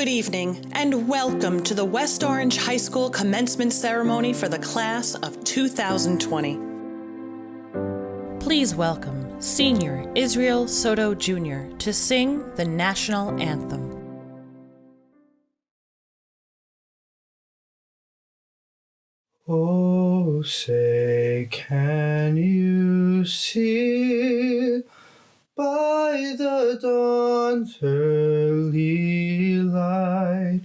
Good evening, and welcome to the West Orange High School commencement ceremony for the class of 2020. Please welcome Senior Israel Soto Jr. to sing the national anthem. Oh, say, can you see by the dawn's early light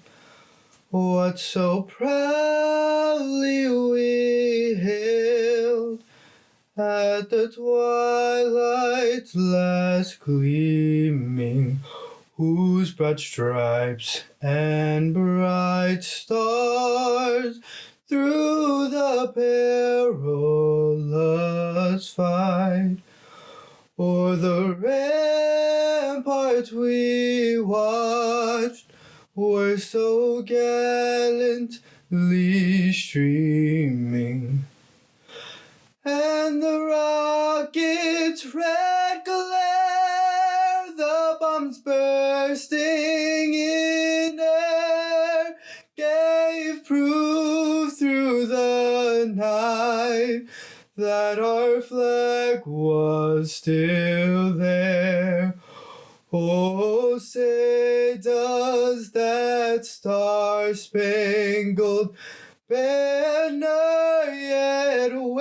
what so proudly we hailed at the twilight's last gleaming, whose broad stripes and bright stars through the perilous fight o'er the ramparts we watched were so gallantly streaming, and the rocket's red glare, the bombs bursting in air, gave proof through the night that our flag was still there. Oh, say, does that star-spangled banner yet wave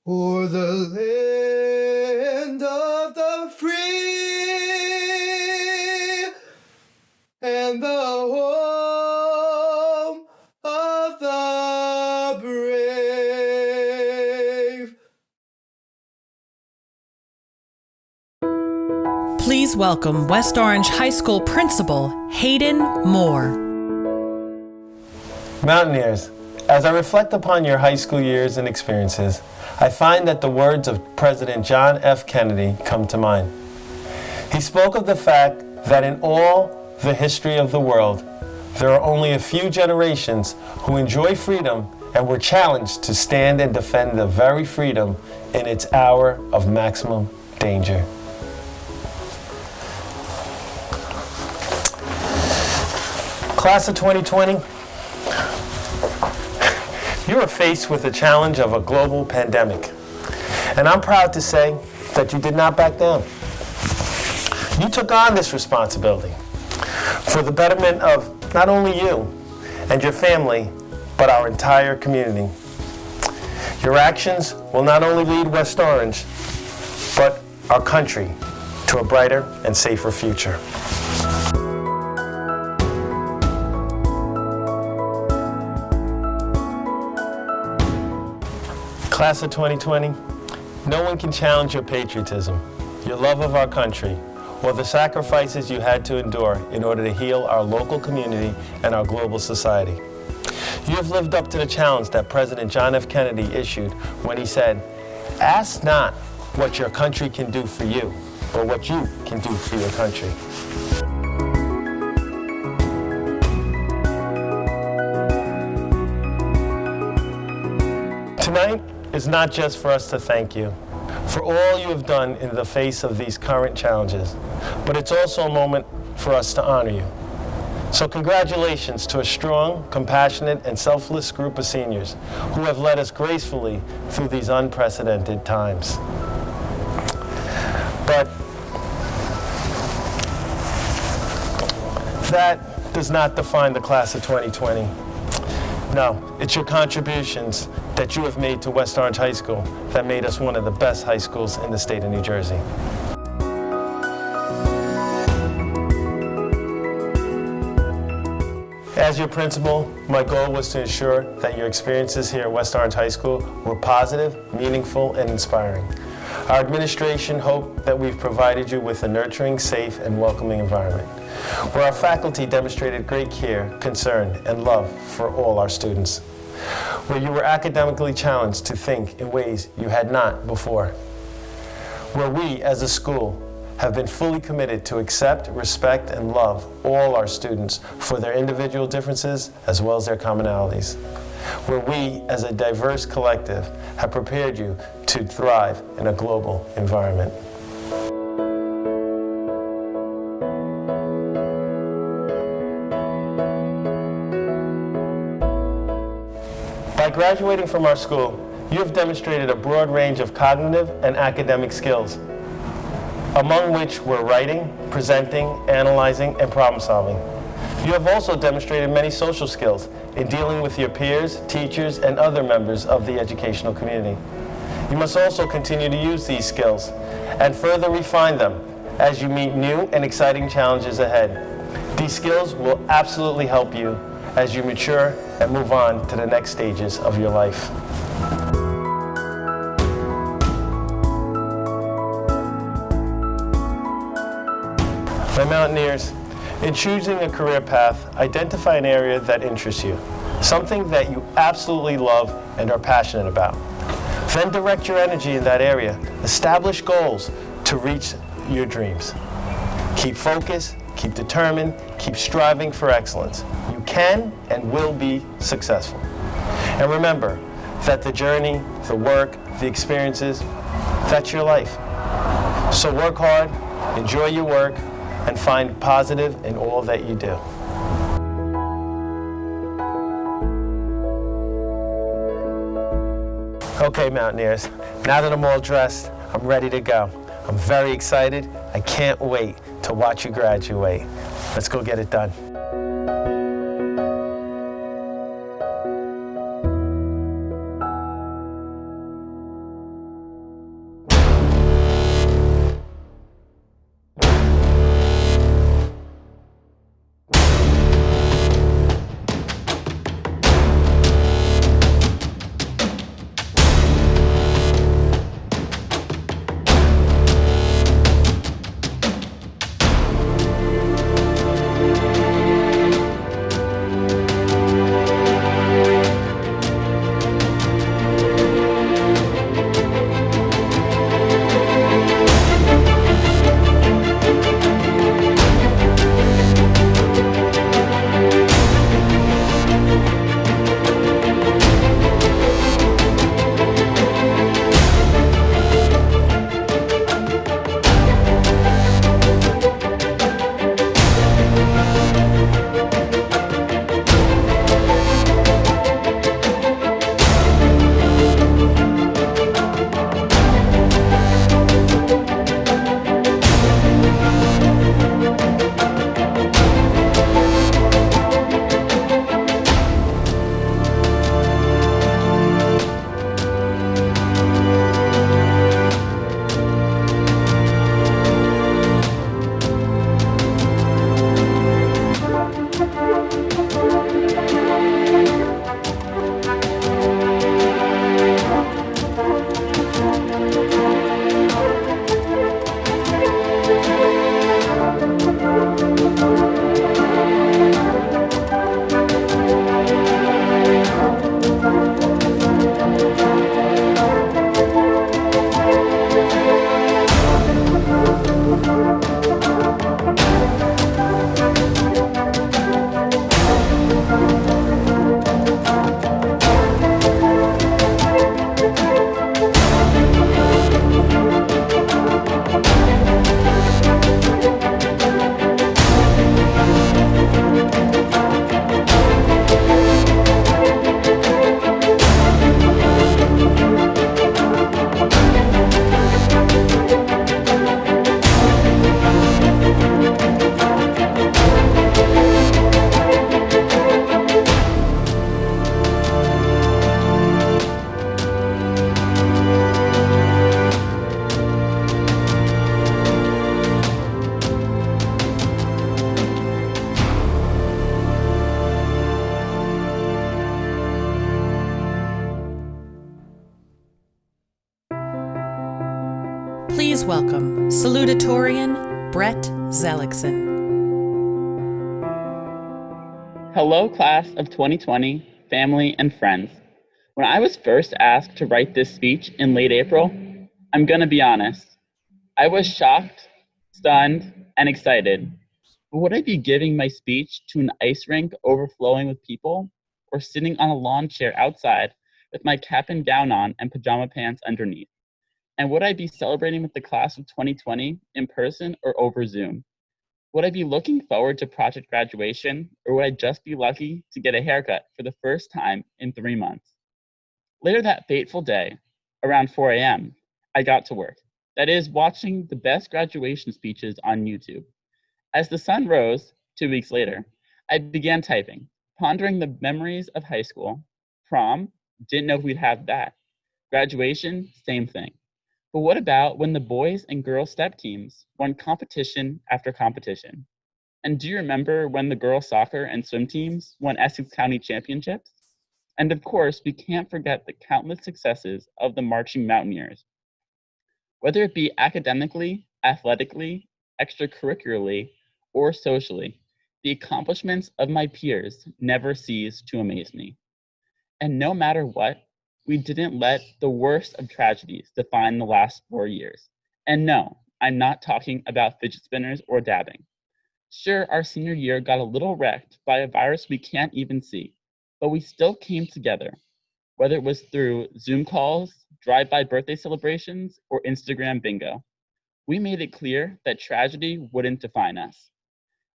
o'er the land of the free and the home of the brave? Please welcome West Orange High School Principal Hayden Moore. Mountaineers, as I reflect upon your high school years and experiences, I find that the words of President John F. Kennedy come to mind. He spoke of the fact that in all the history of the world, there are only a few generations who enjoy freedom and were challenged to stand and defend the very freedom in its hour of maximum danger. Class of 2020, you are faced with the challenge of a global pandemic, and I'm proud to say that you did not back down. You took on this responsibility for the betterment of not only you and your family, but our entire community. Your actions will not only lead West Orange, but our country to a brighter and safer future. Class of 2020, no one can challenge your patriotism, your love of our country, or the sacrifices you had to endure in order to heal our local community and our global society. You have lived up to the challenge that President John F. Kennedy issued when he said, "Ask not what your country can do for you, but what you can do for your country." Tonight is not just for us to thank you for all you have done in the face of these current challenges, but it's also a moment for us to honor you. So congratulations to a strong, compassionate, and selfless group of seniors who have led us gracefully through these unprecedented times. But that does not define the class of 2020. No, it's your contributions that you have made to West Orange High School that made us one of the best high schools in the state of New Jersey. As your principal, my goal was to ensure that your experiences here at West Orange High School were positive, meaningful, and inspiring. Our administration hoped that we've provided you with a nurturing, safe, and welcoming environment, where our faculty demonstrated great care, concern, and love for all our students, where you were academically challenged to think in ways you had not before, where we, as a school, have been fully committed to accept, respect, and love all our students for their individual differences as well as their commonalities. where we, as a diverse collective, have prepared you to thrive in a global environment. By graduating from our school, you have demonstrated a broad range of cognitive and academic skills, among which were writing, presenting, analyzing, and problem solving. You have also demonstrated many social skills in dealing with your peers, teachers, and other members of the educational community. You must also continue to use these skills and further refine them as you meet new and exciting challenges ahead. These skills will absolutely help you as you mature and move on to the next stages of your life. My Mountaineers, in choosing a career path, identify an area that interests you, something that you absolutely love and are passionate about. Then direct your energy in that area. Establish goals to reach your dreams. Keep focused, keep determined, keep striving for excellence. You can and will be successful. And remember that the journey, the work, the experiences, that's your life. So work hard, enjoy your work, and find positive in all that you do. Okay, Mountaineers, now that I'm all dressed, I'm ready to go. I'm very excited. I can't wait to watch you graduate. Let's go get it done. Please welcome salutatorian Brett Zellickson. Hello, class of 2020, family and friends. When I was first asked to write this speech in late April, I'm gonna be honest, I was shocked, stunned, and excited. But would I be giving my speech to an ice rink overflowing with people, or sitting on a lawn chair outside with my cap and gown on and pajama pants underneath? And would I be celebrating with the class of 2020 in person or over Zoom? Would I be looking forward to project graduation, or would I just be lucky to get a haircut for the first time in 3 months? Later that fateful day, around 4 a.m., I got to work. That is, watching the best graduation speeches on YouTube. As the sun rose, 2 weeks later, I began typing, pondering the memories of high school. Prom, didn't know we'd have that. Graduation, same thing. But what about when the boys and girls step teams won competition after competition? And do you remember when the girls soccer and swim teams won Essex County championships? And of course, we can't forget the countless successes of the marching mountaineers. Whether it be academically, athletically, extracurricularly, or socially, the accomplishments of my peers never cease to amaze me. And no matter what, we didn't let the worst of tragedies define the last 4 years. And no, I'm not talking about fidget spinners or dabbing. Sure, our senior year got a little wrecked by a virus we can't even see, but we still came together, whether it was through Zoom calls, drive-by birthday celebrations, or Instagram bingo. We made it clear that tragedy wouldn't define us.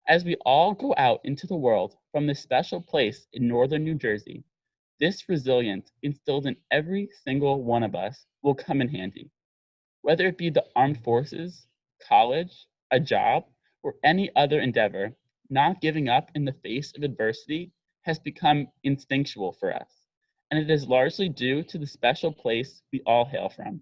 As we all go out into the world from this special place in northern New Jersey, this resilience instilled in every single one of us will come in handy. Whether it be the armed forces, college, a job, or any other endeavor, not giving up in the face of adversity has become instinctual for us, and it is largely due to the special place we all hail from.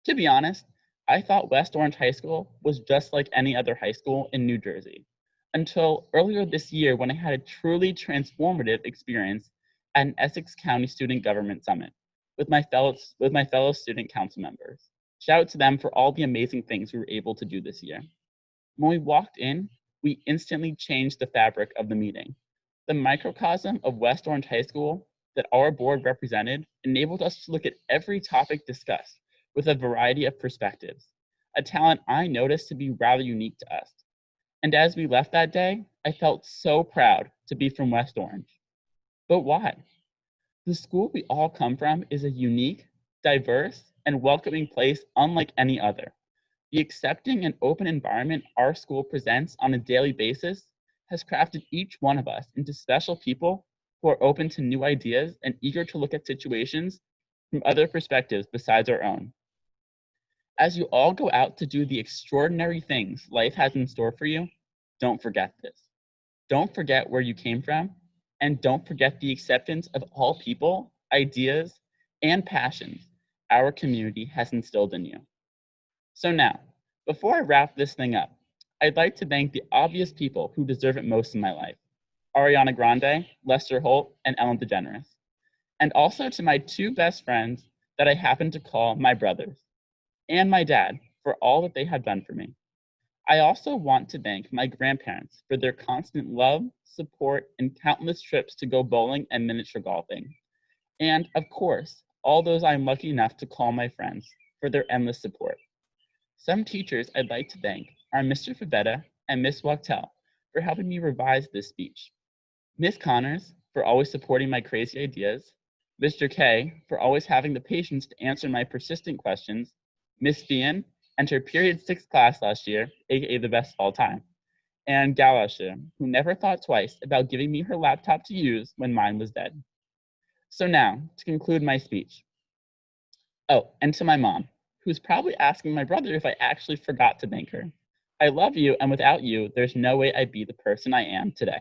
To be honest, I thought West Orange High School was just like any other high school in New Jersey, until earlier this year when I had a truly transformative experience at an Essex County Student Government Summit with my fellow student council members. Shout out to them for all the amazing things we were able to do this year. When we walked in, we instantly changed the fabric of the meeting. The microcosm of West Orange High School that our board represented enabled us to look at every topic discussed with a variety of perspectives, a talent I noticed to be rather unique to us. And as we left that day, I felt so proud to be from West Orange. But why? The school we all come from is a unique, diverse, and welcoming place unlike any other. The accepting and open environment our school presents on a daily basis has crafted each one of us into special people who are open to new ideas and eager to look at situations from other perspectives besides our own. As you all go out to do the extraordinary things life has in store for you, don't forget this. Don't forget where you came from, and don't forget the acceptance of all people, ideas, and passions our community has instilled in you. So now, before I wrap this thing up, I'd like to thank the obvious people who deserve it most in my life: Ariana Grande, Lester Holt, and Ellen DeGeneres. And also to my two best friends that I happen to call my brothers, and my dad for all that they have done for me. I also want to thank my grandparents for their constant love, support, and countless trips to go bowling and miniature golfing. And of course, all those I'm lucky enough to call my friends for their endless support. Some teachers I'd like to thank are Mr. Fabetta and Miss Wachtel for helping me revise this speech, Miss Connors for always supporting my crazy ideas, Mr. K for always having the patience to answer my persistent questions, Miss Fian and her period 6 class last year, aka the best of all time, and Galasha, who never thought twice about giving me her laptop to use when mine was dead. So now, to conclude my speech. Oh, and to my mom, who's probably asking my brother if I actually forgot to thank her. I love you, and without you, there's no way I'd be the person I am today.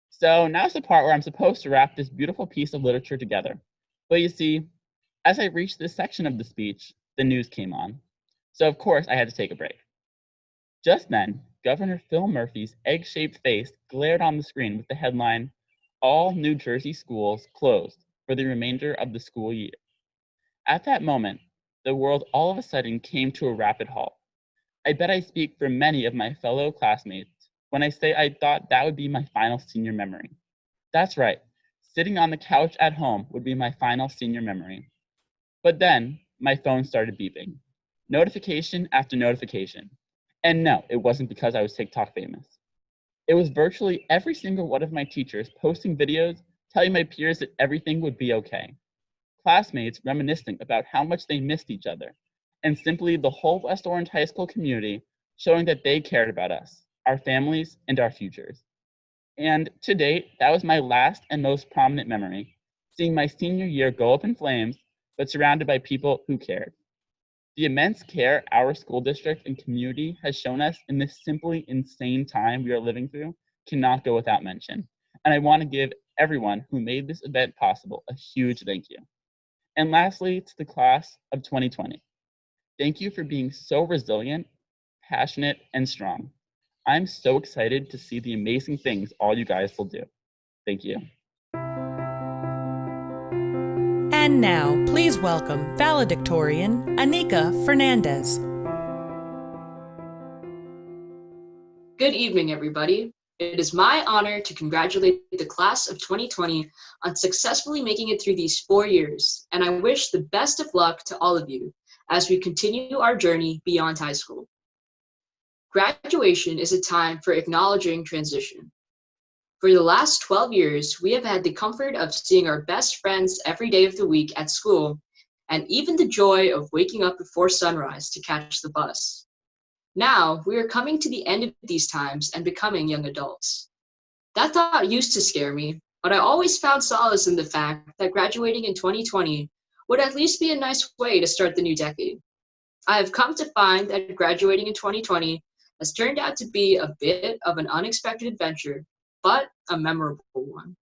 So now's the part where I'm supposed to wrap this beautiful piece of literature together. But you see, as I reached this section of the speech, the news came on. So of course I had to take a break. Just then, Governor Phil Murphy's egg-shaped face glared on the screen with the headline, "All New Jersey schools closed for the remainder of the school year." At that moment, the world all of a sudden came to a rapid halt. I bet I speak for many of my fellow classmates when I say I thought that would be my final senior memory. That's right, sitting on the couch at home would be my final senior memory. But then, my phone started beeping. Notification after notification. And no, it wasn't because I was TikTok famous. It was virtually every single one of my teachers posting videos telling my peers that everything would be okay. Classmates reminiscing about how much they missed each other, and simply the whole West Orange High School community showing that they cared about us, our families, and our futures. And to date, that was my last and most prominent memory, seeing my senior year go up in flames, but surrounded by people who cared. The immense care our school district and community has shown us in this simply insane time we are living through cannot go without mention. And I want to give everyone who made this event possible a huge thank you. And lastly, to the class of 2020. Thank you for being so resilient, passionate, and strong. I'm so excited to see the amazing things all you guys will do. Thank you. And now, please welcome valedictorian Anika Fernandez. Good evening, everybody. It is my honor to congratulate the class of 2020 on successfully making it through these 4 years, and I wish the best of luck to all of you as we continue our journey beyond high school. Graduation is a time for acknowledging transition. For the last 12 years, we have had the comfort of seeing our best friends every day of the week at school, and even the joy of waking up before sunrise to catch the bus. Now, we are coming to the end of these times and becoming young adults. That thought used to scare me, but I always found solace in the fact that graduating in 2020 would at least be a nice way to start the new decade. I have come to find that graduating in 2020 has turned out to be a bit of an unexpected adventure, but a memorable one.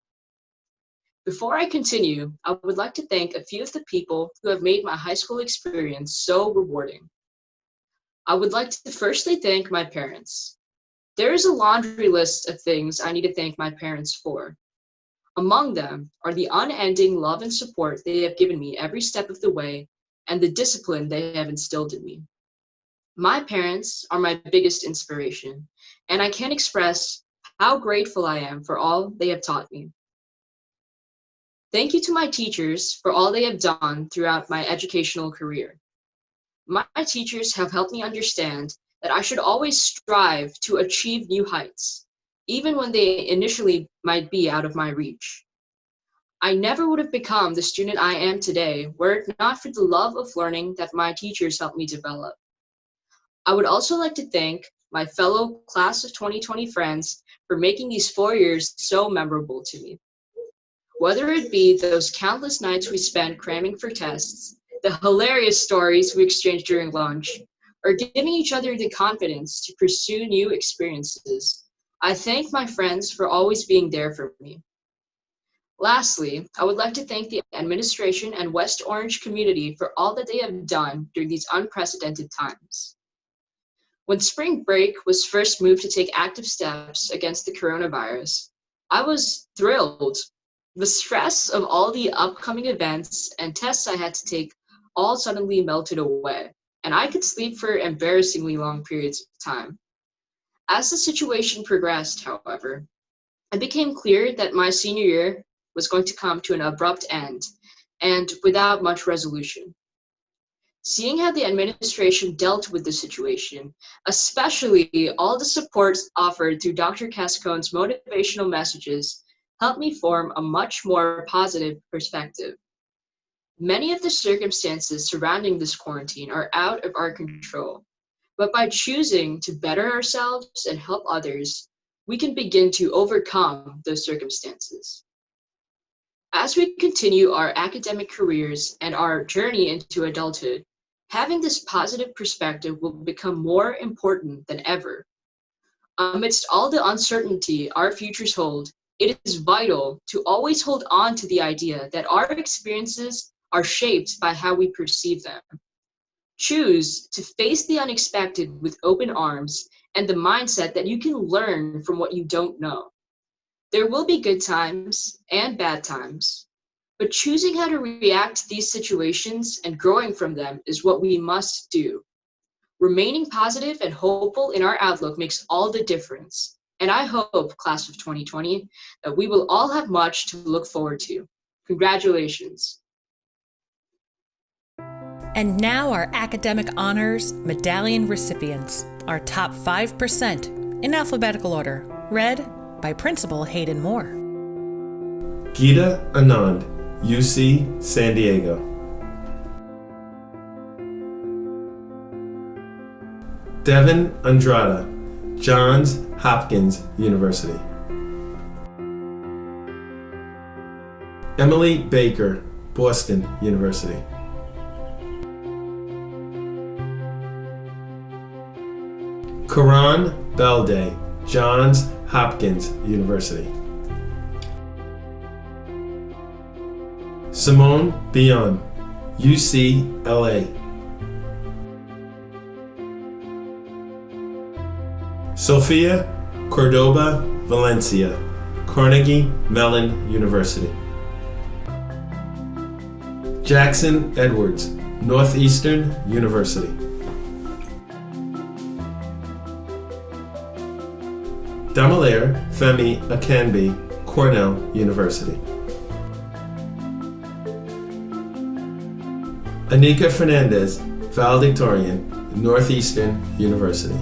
Before I continue, I would like to thank a few of the people who have made my high school experience so rewarding. I would like to firstly thank my parents. There is a laundry list of things I need to thank my parents for. Among them are the unending love and support they have given me every step of the way and the discipline they have instilled in me. My parents are my biggest inspiration, and I can't express how grateful I am for all they have taught me. Thank you to my teachers for all they have done throughout my educational career. My teachers have helped me understand that I should always strive to achieve new heights, even when they initially might be out of my reach. I never would have become the student I am today were it not for the love of learning that my teachers helped me develop. I would also like to thank my fellow class of 2020 friends for making these 4 years so memorable to me. Whether it be those countless nights we spent cramming for tests, the hilarious stories we exchanged during lunch, or giving each other the confidence to pursue new experiences, I thank my friends for always being there for me. Lastly, I would like to thank the administration and West Orange community for all that they have done during these unprecedented times. When spring break was first moved to take active steps against the coronavirus, I was thrilled. The stress of all the upcoming events and tests I had to take all suddenly melted away, and I could sleep for embarrassingly long periods of time. As the situation progressed, however, it became clear that my senior year was going to come to an abrupt end, and without much resolution. Seeing how the administration dealt with the situation, especially all the support offered through Dr. Cascone's motivational messages, helped me form a much more positive perspective. Many of the circumstances surrounding this quarantine are out of our control, but by choosing to better ourselves and help others, we can begin to overcome those circumstances. As we continue our academic careers and our journey into adulthood, having this positive perspective will become more important than ever. Amidst all the uncertainty our futures hold, it is vital to always hold on to the idea that our experiences are shaped by how we perceive them. Choose to face the unexpected with open arms and the mindset that you can learn from what you don't know. There will be good times and bad times, but choosing how to react to these situations and growing from them is what we must do. Remaining positive and hopeful in our outlook makes all the difference, and I hope, class of 2020, that we will all have much to look forward to. Congratulations. And now our academic honors medallion recipients, our top 5% in alphabetical order, read by Principal Hayden Moore. Geeta Anand, UC San Diego. Devin Andrada, Johns Hopkins University. Emily Baker, Boston University. Karan Balde, Johns Hopkins University. Simone Bion, UCLA. Sofia Cordoba Valencia, Carnegie Mellon University. Jackson Edwards, Northeastern University. Damalair Femi Akanbi, Cornell University. Anika Fernandez, valedictorian, Northeastern University.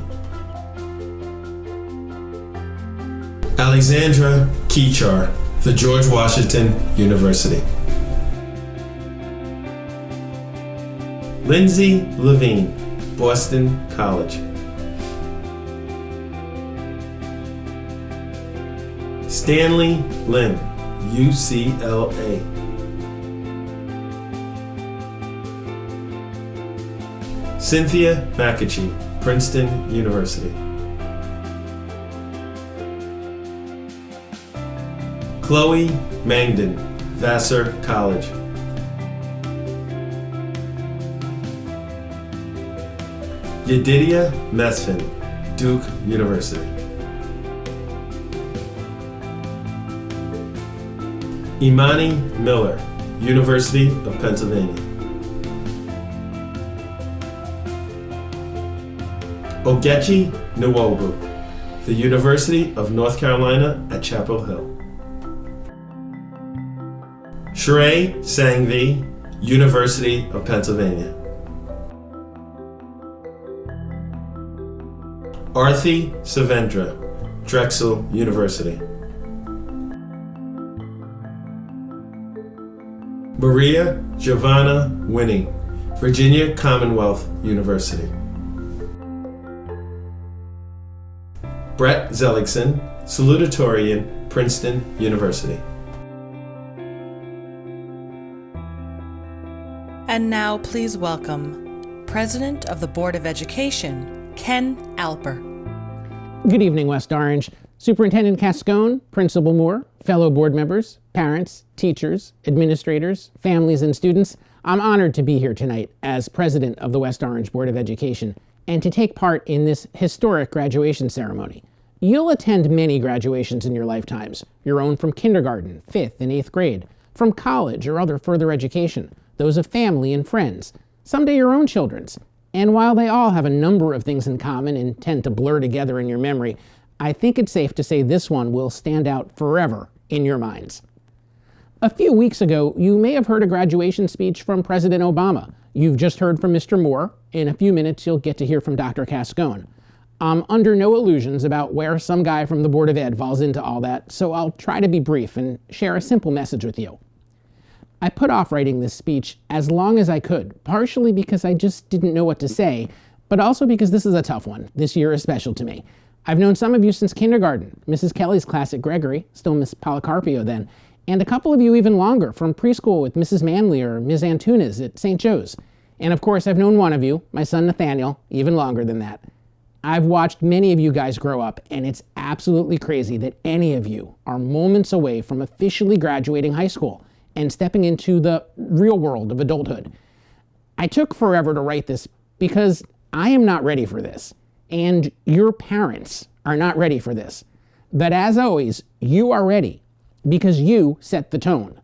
Alexandra Kichar, the George Washington University. Lindsay Levine, Boston College. Stanley Lim, UCLA. Cynthia McAchee, Princeton University. Chloe Mangden, Vassar College. Yedidia Mesfin, Duke University. Imani Miller, University of Pennsylvania. Ogechi Nwobu, the University of North Carolina at Chapel Hill. Shrey Sangvi, University of Pennsylvania. Arthi Savendra, Drexel University. Maria Giovanna Winning, Virginia Commonwealth University. Brett Zelligson, salutatorian, Princeton University. And now please welcome President of the Board of Education, Ken Alper. Good evening, West Orange. Superintendent Cascone, Principal Moore, fellow board members, parents, teachers, administrators, families, and students, I'm honored to be here tonight as president of the West Orange Board of Education and to take part in this historic graduation ceremony. You'll attend many graduations in your lifetimes, your own from kindergarten, 5th, and 8th grade, from college or other further education, those of family and friends, someday your own children's. And while they all have a number of things in common and tend to blur together in your memory, I think it's safe to say this one will stand out forever in your minds. A few weeks ago, you may have heard a graduation speech from President Obama. You've just heard from Mr. Moore. In a few minutes, you'll get to hear from Dr. Cascone. I'm under no illusions about where some guy from the Board of Ed falls into all that, so I'll try to be brief and share a simple message with you. I put off writing this speech as long as I could, partially because I just didn't know what to say, but also because this is a tough one. This year is special to me. I've known some of you since kindergarten, Mrs. Kelly's class at Gregory, still Miss Policarpio then, and a couple of you even longer from preschool with Mrs. Manley or Ms. Antunes at St. Joe's. And of course, I've known one of you, my son Nathaniel, even longer than that. I've watched many of you guys grow up, and it's absolutely crazy that any of you are moments away from officially graduating high school and stepping into the real world of adulthood. I took forever to write this because I am not ready for this, and your parents are not ready for this. But as always, you are ready because you set the tone.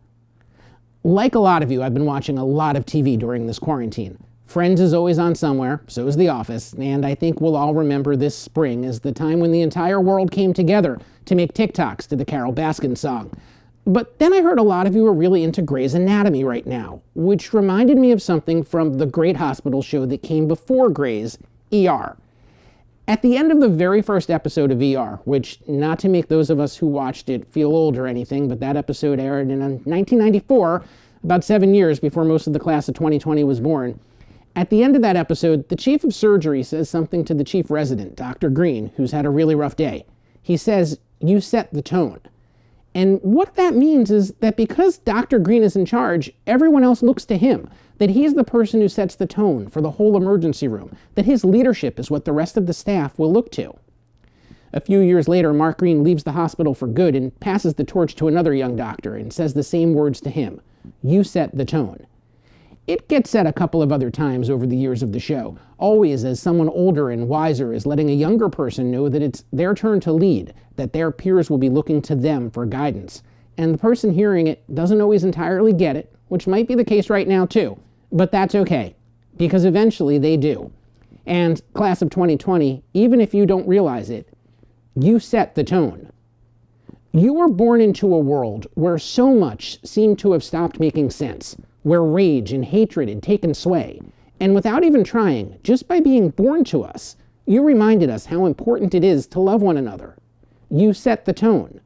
Like a lot of you, I've been watching a lot of TV during this quarantine. Friends is always on somewhere, so is The Office, and I think we'll all remember this spring as the time when the entire world came together to make TikToks to the Carole Baskin song. But then I heard a lot of you are really into Grey's Anatomy right now, which reminded me of something from the great hospital show that came before Grey's, ER. At the end of the very first episode of ER, which, not to make those of us who watched it feel old or anything, but that episode aired in 1994, about 7 years before most of the class of 2020 was born. At the end of that episode, the chief of surgery says something to the chief resident, Dr. Green, who's had a really rough day. He says, "You set the tone." And what that means is that because Dr. Green is in charge, everyone else looks to him, that he's the person who sets the tone for the whole emergency room, that his leadership is what the rest of the staff will look to. A few years later, Mark Green leaves the hospital for good and passes the torch to another young doctor and says the same words to him, "You set the tone." It gets said a couple of other times over the years of the show, always as someone older and wiser is letting a younger person know that it's their turn to lead, that their peers will be looking to them for guidance. And the person hearing it doesn't always entirely get it, which might be the case right now too. But that's okay, because eventually they do. And class of 2020, even if you don't realize it, you set the tone. You were born into a world where so much seemed to have stopped making sense, where rage and hatred had taken sway. And without even trying, just by being born to us, you reminded us how important it is to love one another. You set the tone.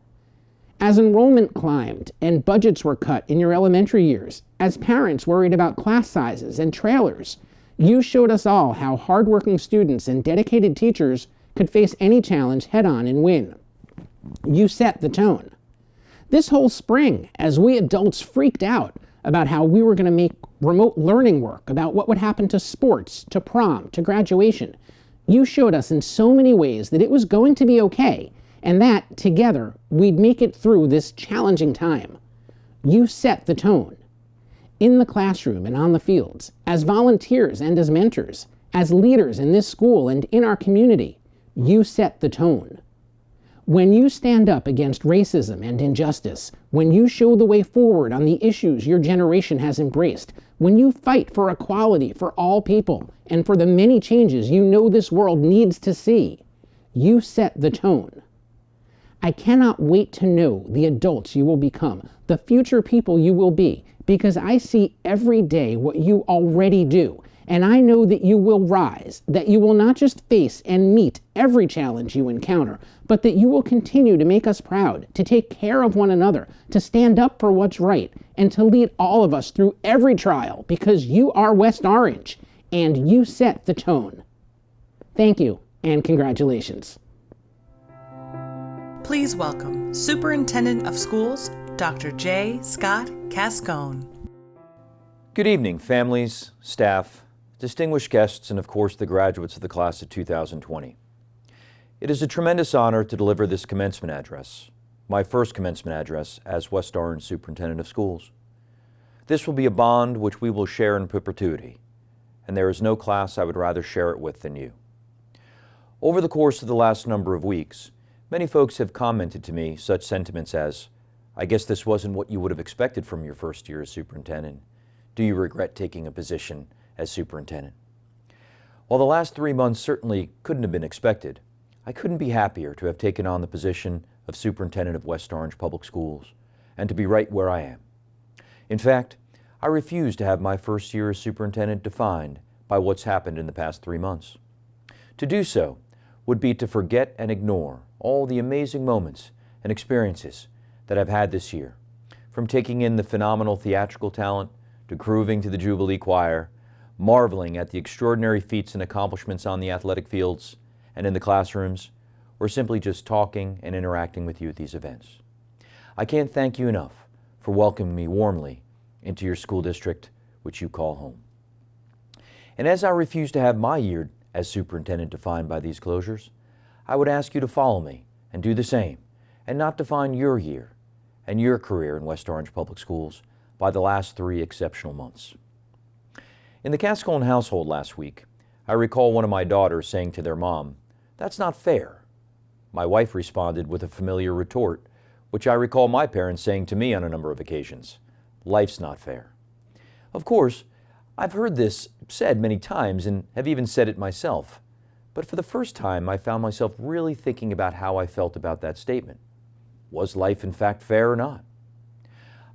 As enrollment climbed and budgets were cut in your elementary years, as parents worried about class sizes and trailers, you showed us all how hardworking students and dedicated teachers could face any challenge head-on and win. You set the tone. This whole spring, as we adults freaked out about how we were going to make remote learning work, about what would happen to sports, to prom, to graduation, you showed us in so many ways that it was going to be okay, and that, together, we'd make it through this challenging time. You set the tone. In the classroom and on the fields, as volunteers and as mentors, as leaders in this school and in our community, you set the tone. When you stand up against racism and injustice, when you show the way forward on the issues your generation has embraced, when you fight for equality for all people and for the many changes you know this world needs to see, you set the tone. I cannot wait to know the adults you will become, the future people you will be, because I see every day what you already do, and I know that you will rise, that you will not just face and meet every challenge you encounter, but that you will continue to make us proud, to take care of one another, to stand up for what's right, and to lead all of us through every trial, because you are West Orange, and you set the tone. Thank you, and congratulations. Please welcome Superintendent of Schools, Dr. J. Scott Cascone. Good evening, families, staff, distinguished guests, and of course the graduates of the class of 2020. It is a tremendous honor to deliver this commencement address, my first commencement address as West Orange Superintendent of Schools. This will be a bond which we will share in perpetuity, and there is no class I would rather share it with than you. Over the course of the last number of weeks, many folks have commented to me such sentiments as, "I guess this wasn't what you would have expected from your first year as superintendent. Do you regret taking a position as superintendent?" While the last 3 months certainly couldn't have been expected, I couldn't be happier to have taken on the position of superintendent of West Orange Public Schools and to be right where I am. In fact, I refuse to have my first year as superintendent defined by what's happened in the past 3 months. To do so would be to forget and ignore all the amazing moments and experiences that I've had this year, from taking in the phenomenal theatrical talent to grooving to the Jubilee Choir, marveling at the extraordinary feats and accomplishments on the athletic fields and in the classrooms, or simply just talking and interacting with you at these events. I can't thank you enough for welcoming me warmly into your school district, which you call home. And as I refuse to have my year as superintendent defined by these closures, I would ask you to follow me and do the same, and not define your year and your career in West Orange Public Schools by the last 3 exceptional months. In the Cascone household last week, I recall one of my daughters saying to their mom, "That's not fair." My wife responded with a familiar retort, which I recall my parents saying to me on a number of occasions, "Life's not fair." Of course, I've heard this said many times and have even said it myself, but for the first time I found myself really thinking about how I felt about that statement. Was life in fact fair or not?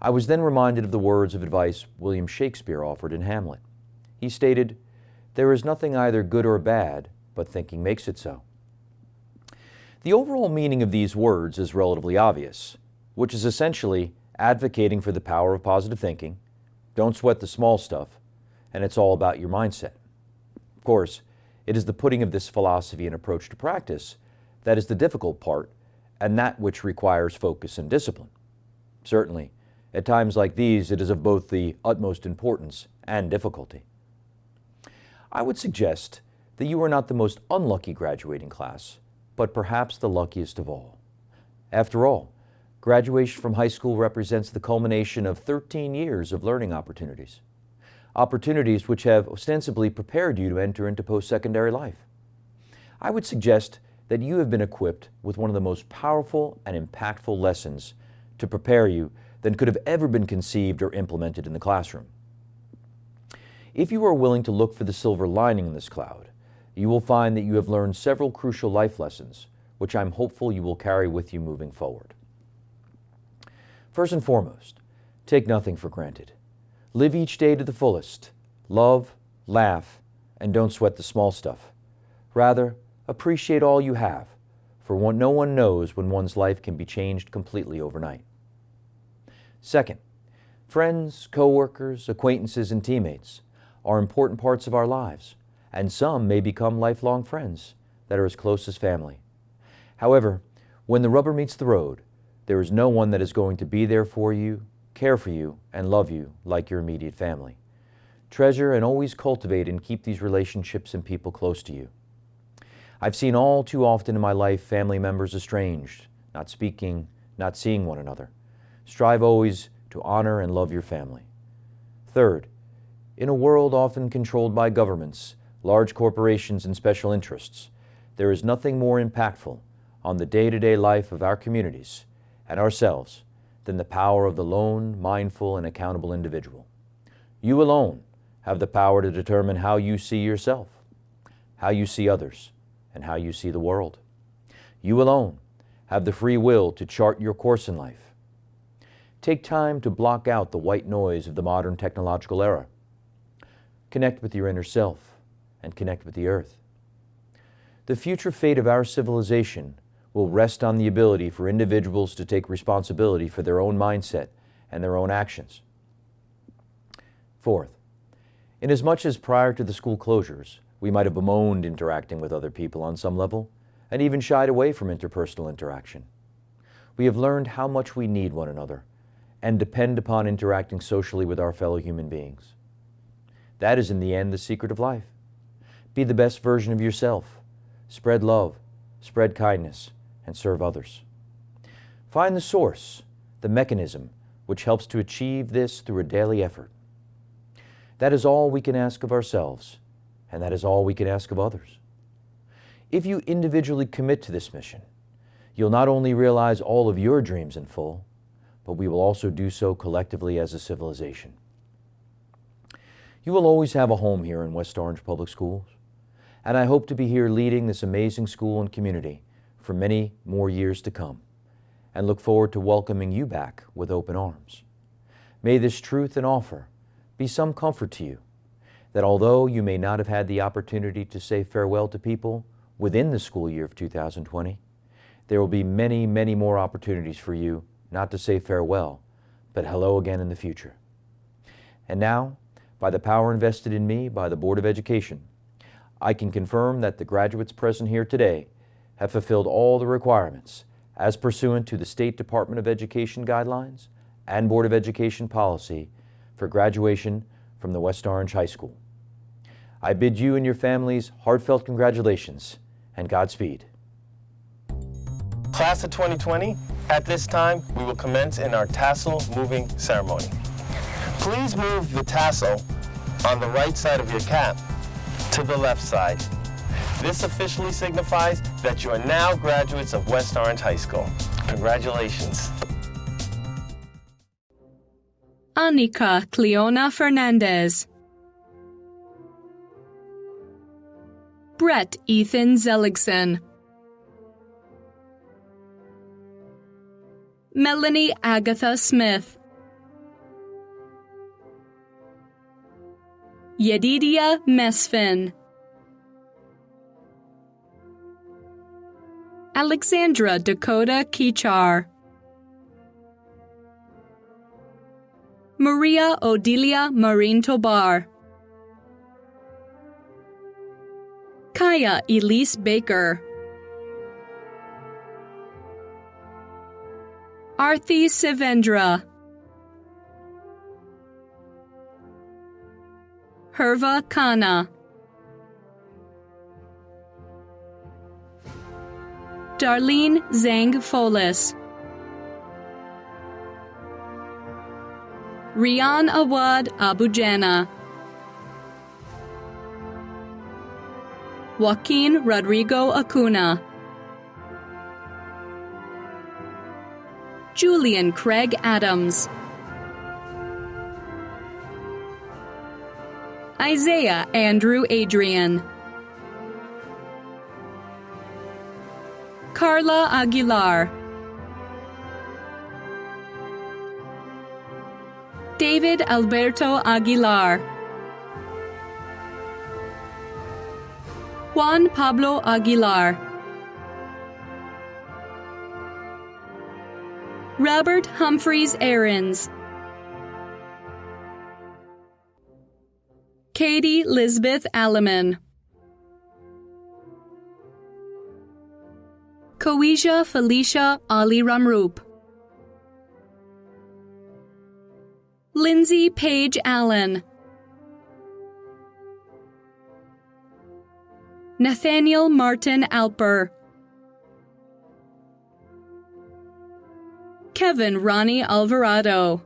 I was then reminded of the words of advice William Shakespeare offered in Hamlet. He stated, "There is nothing either good or bad, but thinking makes it so." The overall meaning of these words is relatively obvious, which is essentially advocating for the power of positive thinking, don't sweat the small stuff, and it's all about your mindset. Of course, it is the putting of this philosophy and approach to practice that is the difficult part, and that which requires focus and discipline. Certainly, at times like these, it is of both the utmost importance and difficulty. I would suggest that you are not the most unlucky graduating class, but perhaps the luckiest of all. After all, graduation from high school represents the culmination of 13 years of learning opportunities. Opportunities which have ostensibly prepared you to enter into post-secondary life. I would suggest that you have been equipped with one of the most powerful and impactful lessons to prepare you than could have ever been conceived or implemented in the classroom. If you are willing to look for the silver lining in this cloud, you will find that you have learned several crucial life lessons, which I'm hopeful you will carry with you moving forward. First and foremost, take nothing for granted. Live each day to the fullest. Love, laugh, and don't sweat the small stuff. Rather, appreciate all you have, for no one knows when one's life can be changed completely overnight. Second, friends, coworkers, acquaintances, and teammates are important parts of our lives, and some may become lifelong friends that are as close as family. However, when the rubber meets the road, there is no one that is going to be there for you, care for you, and love you like your immediate family. Treasure and always cultivate and keep these relationships and people close to you. I've seen all too often in my life family members estranged, not speaking, not seeing one another. Strive always to honor and love your family. Third, in a world often controlled by governments, large corporations, and special interests, there is nothing more impactful on the day-to-day life of our communities and ourselves than the power of the lone, mindful, and accountable individual. You alone have the power to determine how you see yourself, how you see others, and how you see the world. You alone have the free will to chart your course in life. Take time to block out the white noise of the modern technological era. Connect with your inner self and connect with the earth. The future fate of our civilization will rest on the ability for individuals to take responsibility for their own mindset and their own actions. Fourth, inasmuch as prior to the school closures, we might have bemoaned interacting with other people on some level and even shied away from interpersonal interaction, we have learned how much we need one another and depend upon interacting socially with our fellow human beings. That is in the end the secret of life. Be the best version of yourself. Spread love, spread kindness, and serve others. Find the source, the mechanism, which helps to achieve this through a daily effort. That is all we can ask of ourselves, and that is all we can ask of others. If you individually commit to this mission, you'll not only realize all of your dreams in full, but we will also do so collectively as a civilization. You will always have a home here in West Orange Public Schools, and I hope to be here leading this amazing school and community for many more years to come, and look forward to welcoming you back with open arms. May this truth and offer be some comfort to you, that although you may not have had the opportunity to say farewell to people within the school year of 2020, there will be many, many more opportunities for you not to say farewell, but hello again in the future. And now, by the power invested in me by the Board of Education, I can confirm that the graduates present here today have fulfilled all the requirements as pursuant to the State Department of Education guidelines and Board of Education policy for graduation from the West Orange High School. I bid you and your families heartfelt congratulations and Godspeed. Class of 2020, at this time, we will commence in our tassel moving ceremony. Please move the tassel on the right side of your cap to the left side. This officially signifies that you are now graduates of West Orange High School. Congratulations. Anika Cleona Fernandez. Brett Ethan Zelligson. Melanie Agatha Smith. Yedidia Mesfin. Alexandra Dakota Kichar, Maria Odilia Marin Tobar, Kaya Elise Baker, Arthi Sivendra, Herva Khanna, Darlene Zhang Folis, Rian Awad Abujana, Joaquin Rodrigo Acuna, Julian Craig Adams, Isaiah Andrew Adrian, Carla Aguilar, David Alberto Aguilar, Juan Pablo Aguilar, Robert Humphreys Aarons, Katie Lisbeth Alleman, Koisha Felicia Ali Ramroop, Lindsay Page Allen, Nathaniel Martin Alper, Kevin Ronnie Alvarado,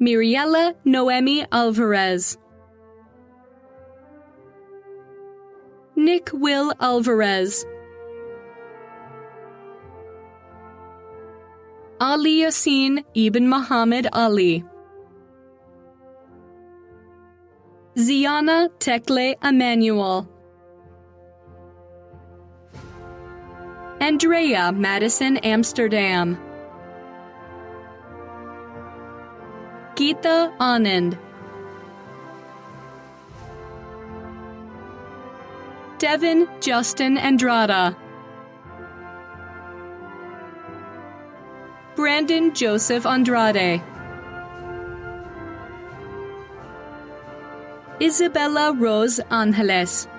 Miriella Noemi Alvarez, Nick Will Alvarez, Ali Yassin Ibn Muhammad Ali, Ziana Tekle Emmanuel, Andrea Madison Amsterdam, Geeta Anand, Devin Justin Andrada, Brandon Joseph Andrade, Isabella Rose Angeles,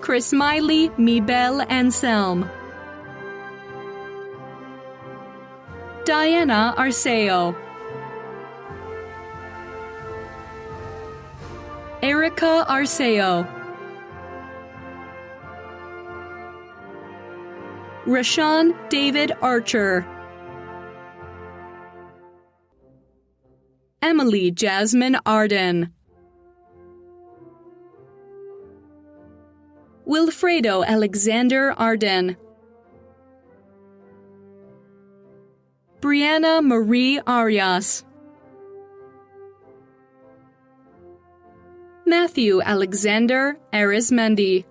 Chris Miley Mibel Anselm, Diana Arceo, Erica Arceo, Rashawn David Archer, Emily Jasmine Arden, Wilfredo Alexander Arden, Brianna Marie Arias, Matthew Alexander Arismendi,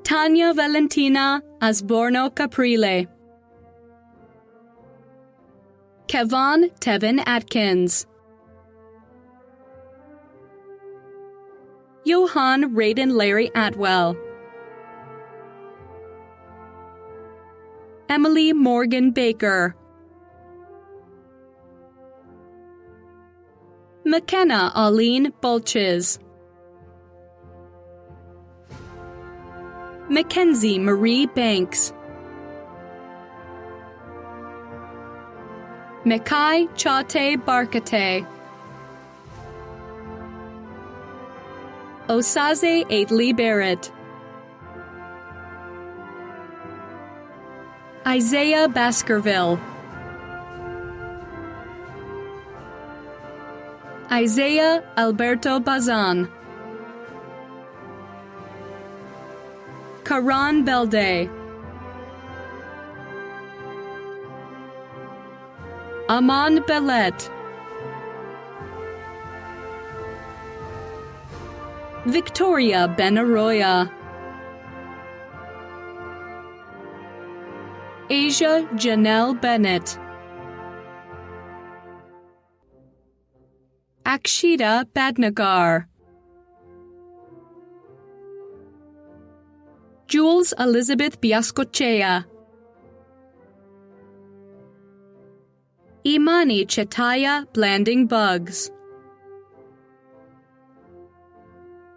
Tanya Valentina Asborno Caprile, Kevon Tevin Atkins, Johan Raiden Larry Atwell, Emily Morgan Baker, McKenna Aline Bulches, Mackenzie Marie Banks, Mekai Chate Barkate, Osaze Aidley Barrett, Isaiah Baskerville, Isaiah Alberto Bazan, Karan Belde, Aman Bellet, Victoria Benaroya, Asia Janelle Bennett, Akshita Badnagar, Jules Elizabeth Biascochea, Imani Chetaya Blanding Bugs,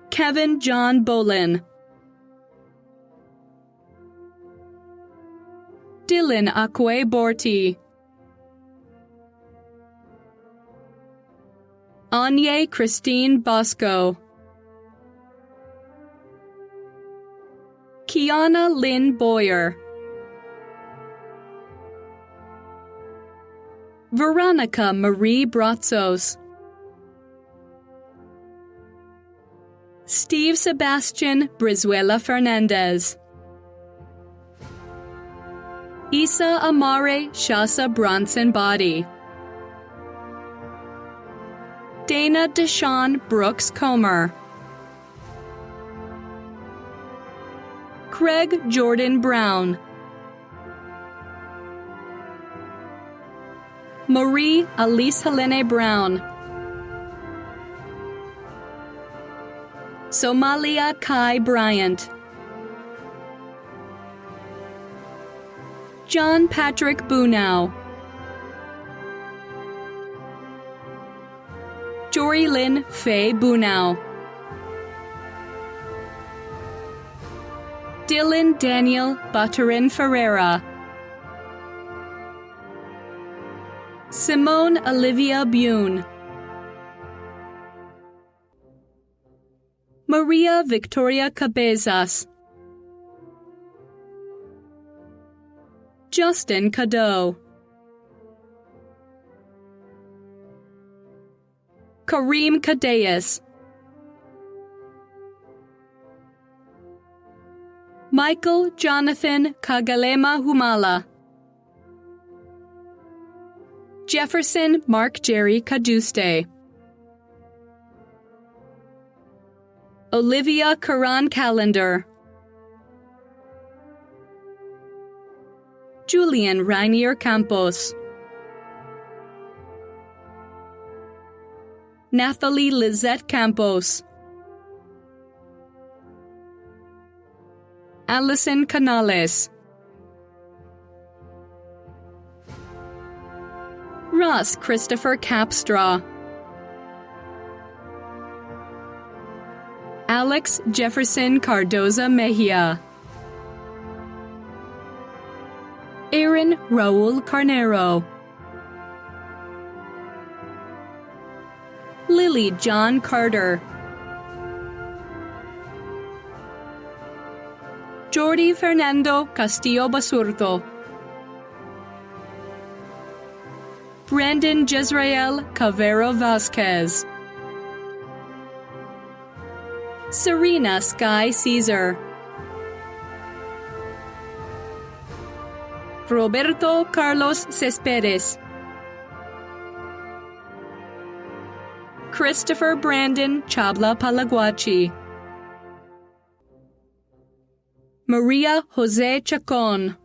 Kevin John Bolin, Dylan Akwe Borti, Anye Christine Bosco, Kiana Lynn Boyer, Veronica Marie Bratzos, Steve Sebastian Brizuela Fernandez, Isa Amare Shasa Bronson Body, Dana Deshawn Brooks Comer, Craig Jordan Brown, Marie Elise Helene Brown, Somalia Kai Bryant, John Patrick Bunau, Jory Lynn Faye Bunau, Dylan Daniel Butterin Ferreira, Simone Olivia Bune, Maria Victoria Cabezas, Justin Cadeau, Kareem Cadeas, Michael Jonathan Kagalema Humala, Jefferson Mark Jerry Caduste, Olivia Karan Callender, Julian Rainier Campos, Nathalie Lizette Campos, Allison Canales, Ross Christopher Capstraw, Alex Jefferson Cardoza Mejia, Aaron Raul Carnero, Lily John Carter, Jordi Fernando Castillo Basurto, Brandon Jezreel Cavero Vasquez, Serena Sky Caesar, Roberto Carlos Cespedes, Christopher Brandon Chabla Palaguachi, Maria Jose Chacon,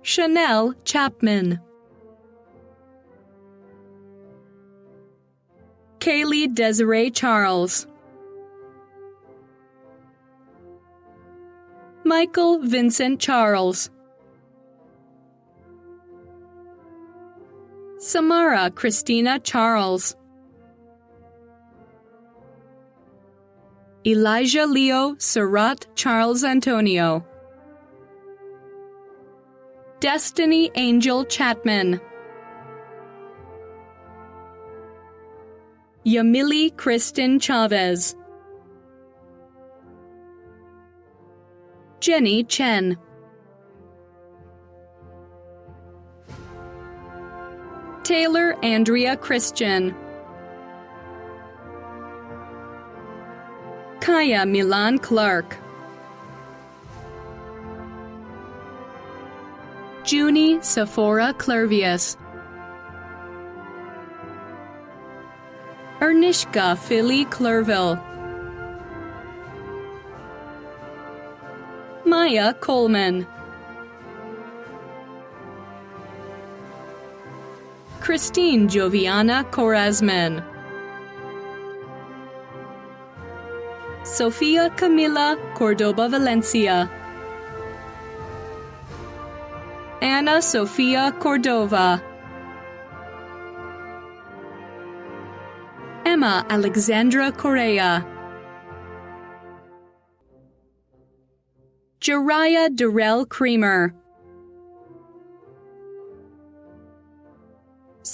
Chanel Chapman, Kaylee Desiree Charles, Michael Vincent Charles, Samara Christina Charles, Elijah Leo Surratt Charles Antonio, Destiny Angel Chapman, Yamili Kristen Chavez, Jenny Chen, Taylor Andrea Christian, Kaya Milan Clark, Junie Sephora Clervius, Ernishka Philly Clerville, Maya Coleman, Christine Joviana Corazmin, Sofia Camila Cordoba Valencia, Ana Sofia Cordova, Emma Alexandra Correa, Jariah Durrell Creamer,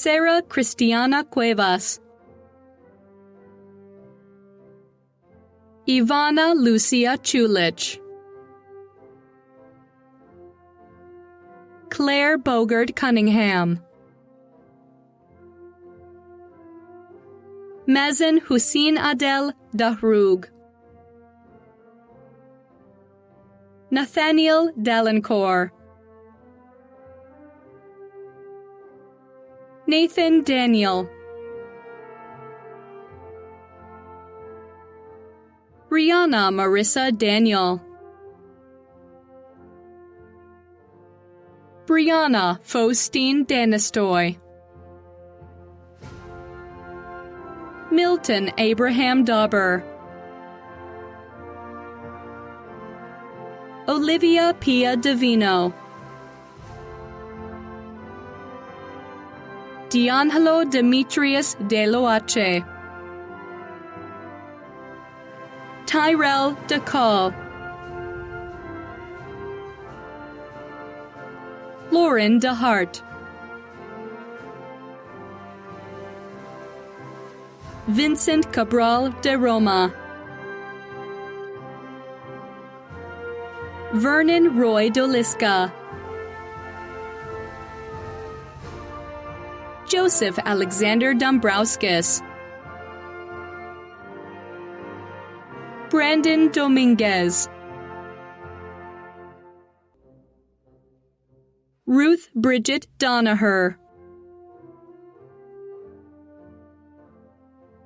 Sarah Cristiana Cuevas, Ivana Lucia Chulich, Claire Bogard Cunningham, Mazen Hussein Adel Dahroug, Nathaniel Dallencourt, Nathan Daniel, Rihanna Marissa Daniel, Brianna Faustine Danistoy, Milton Abraham Dauber, Olivia Pia Davino, Diangelo Demetrius De Loache, Tyrell DeCall, Lauren DeHart, Vincent Cabral de Roma, Vernon Roy Doliska, Joseph Alexander Dombrowskis, Brandon Dominguez, Ruth Bridget Donaher,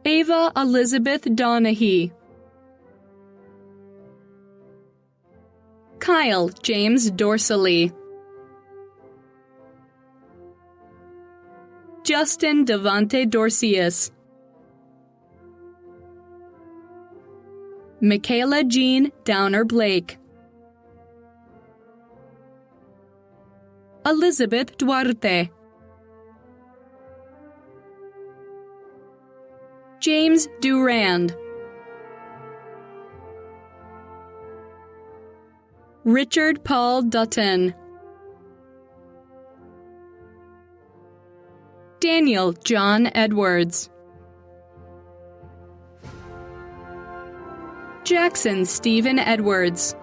Ava Elizabeth Donahue, Kyle James Dorsley, Justin Devante Dorcius, Michaela Jean Downer Blake, Elizabeth Duarte, James Durand, Richard Paul Dutton, Daniel John Edwards, Jackson Stephen Edwards,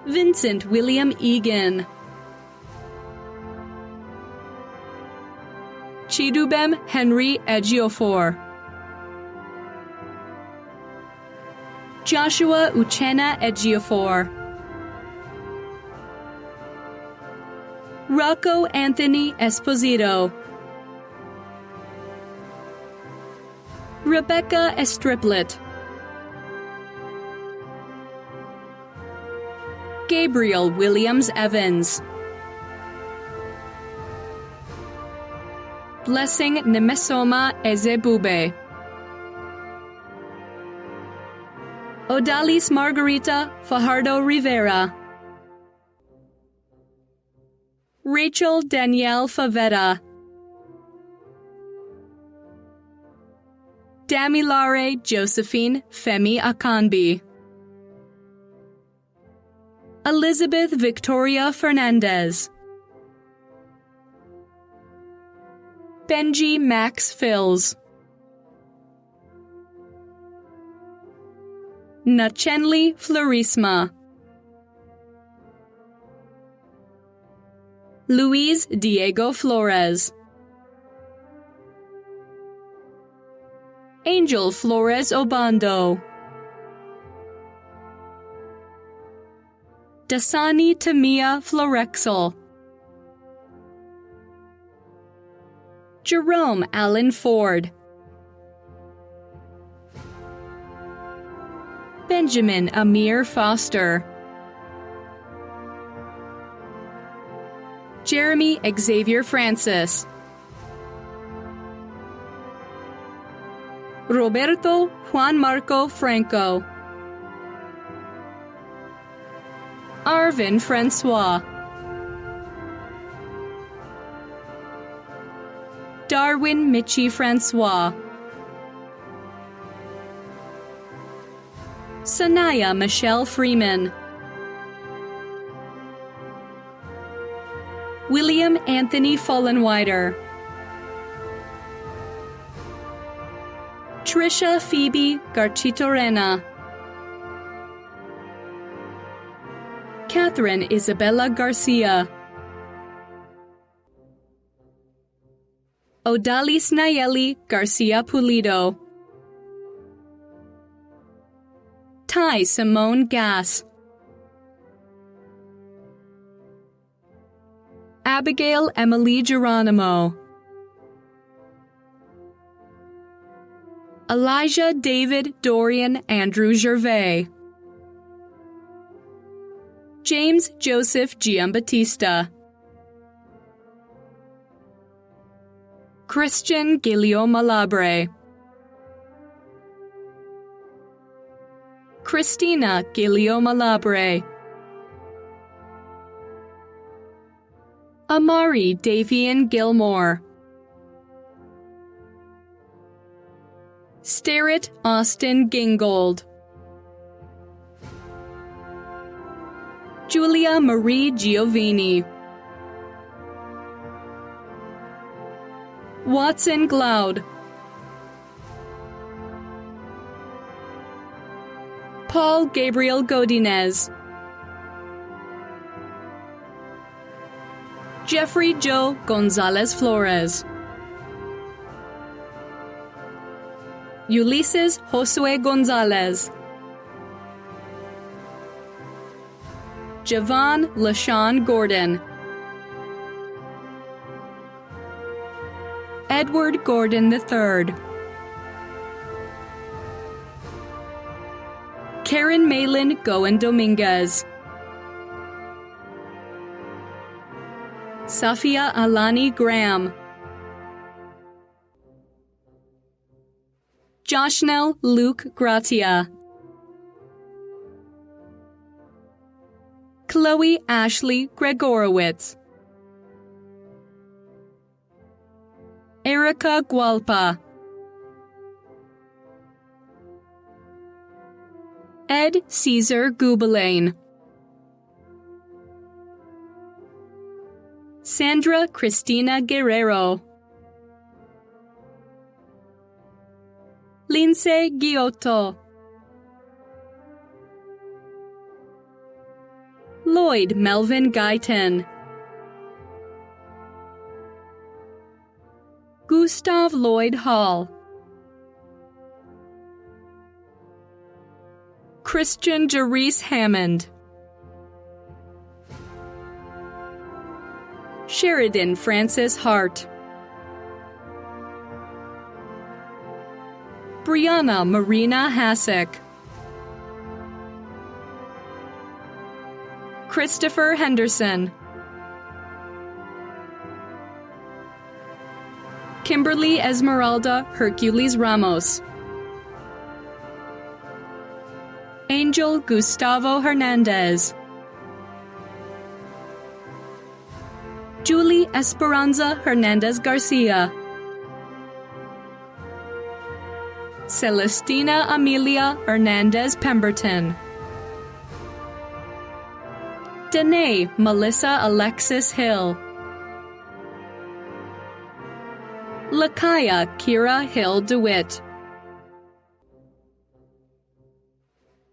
Vincent William Egan, Chidubem Henry Ejiofor, Joshua Uchenna Ejiofor, Rocco Anthony Esposito, Rebecca Estriplet, Gabriel Williams Evans, Blessing Nemesoma Ezebube, Odalis Margarita Fajardo Rivera, Rachel Danielle Favetta, Damilare Josephine Femi Akanbi, Elizabeth Victoria Fernandez, Benji Max Fills, Nachenli Florisma, Luis Diego Flores, Angel Flores Obando, Dasani Tamia Florexel, Jerome Allen Ford, Benjamin Amir Foster, Jeremy Xavier Francis, Roberto Juan Marco Franco, Arvin Francois, Darwin Mitchie Francois, Sanaya Michelle Freeman, William Anthony Fullenwider, Trisha Phoebe Garchitorena, Catherine Isabella Garcia, Odalis Nayeli Garcia Pulido, Ty Simone Gass, Abigail Emily Geronimo, Elijah David Dorian Andrew Gervais, James Joseph Giambattista, Christian Gilio Malabre, Christina Gilio Malabre, Amari Davian Gilmore, Sterrett Austin Gingold, Julia Marie Giovini, Watson Gloud, Paul Gabriel Godinez, Jeffrey Joe Gonzalez Flores, Ulises Josue Gonzalez, Javon LaShawn Gordon, Edward Gordon III, Karen Malin Goen Dominguez, Safia Alani Graham, Joshnell Luke Gratia, Chloe Ashley Gregorowitz, Erica Gualpa, Ed Caesar Gubelain, Sandra Cristina Guerrero, Lindsay Giotto, Lloyd Melvin Guyton, Gustav Lloyd Hall, Christian Jerice Hammond, Sheridan Francis Hart, Brianna Marina Hasek, Christopher Henderson, Kimberly Esmeralda Hercules Ramos, Angel Gustavo Hernandez, Julie Esperanza Hernandez Garcia, Celestina Amelia Hernandez Pemberton, Danae Melissa Alexis Hill, Lakaya Kira Hill DeWitt,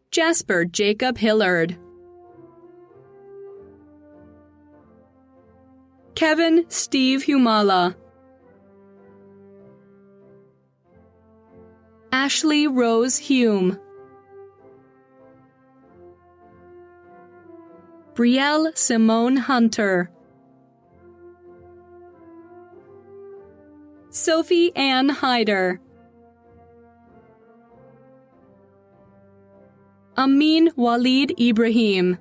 Jasper Jacob Hillard, Kevin Steve Humala, Ashley Rose Hume, Brielle Simone Hunter, Sophie Ann Hyder, Amin Walid Ibrahim,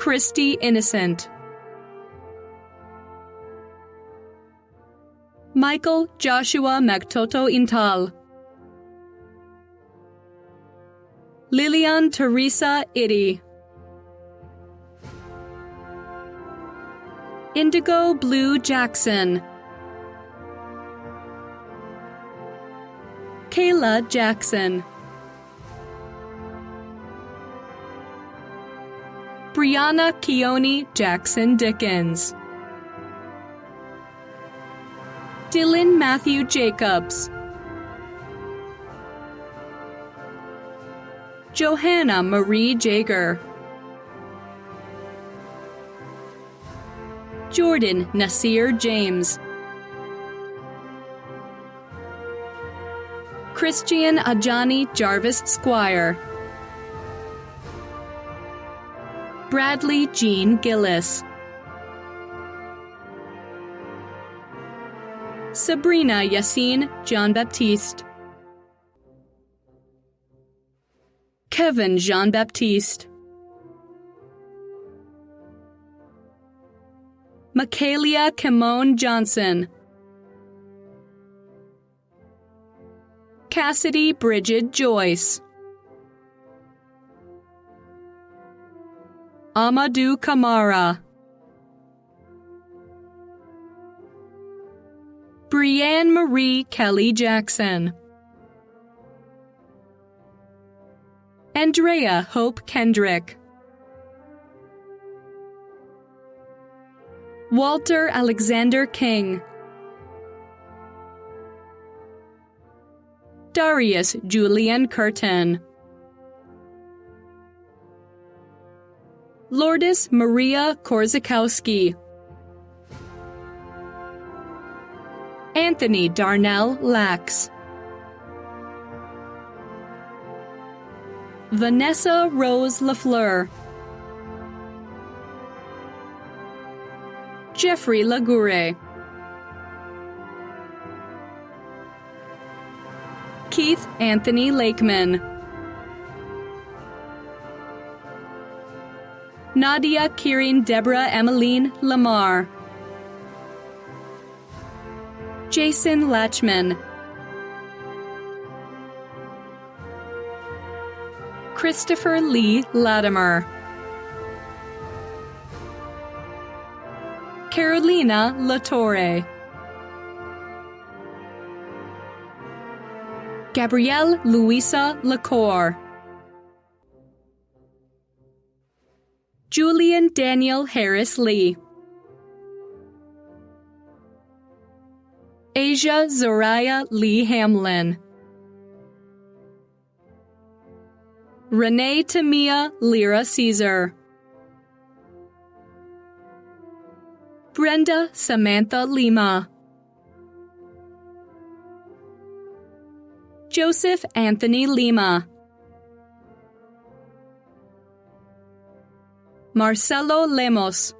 Christy Innocent. Michael Joshua Mactoto Intal. Lilian Teresa Itty. Indigo Blue Jackson. Kayla Jackson. Brianna Keone Jackson Dickens. Dylan Matthew Jacobs. Johanna Marie Jager. Jordan Nasir James. Christian Ajani Jarvis Squire. Bradley Jean Gillis. Sabrina Yassine Jean-Baptiste. Kevin Jean-Baptiste. Michaelia Kimone Johnson. Cassidy Bridget Joyce. Amadou Kamara. Brianne Marie Kelly Jackson. Andrea Hope Kendrick. Walter Alexander King. Darius Julian Curtin. Lourdes Maria Korzakowski. Anthony Darnell Lax. Vanessa Rose Lafleur. Jeffrey Lagoure. Keith Anthony Lakeman. Nadia Kirin Deborah Emmeline Lamar. Jason Latchman. Christopher Lee Latimer. Carolina Latorre. Gabrielle Louisa Lacour. Julian Daniel Harris Lee. Asia Zariah Lee Hamlin. Renee Tamia Lyra Caesar. Brenda Samantha Lima. Joseph Anthony Lima. Marcelo Lemos.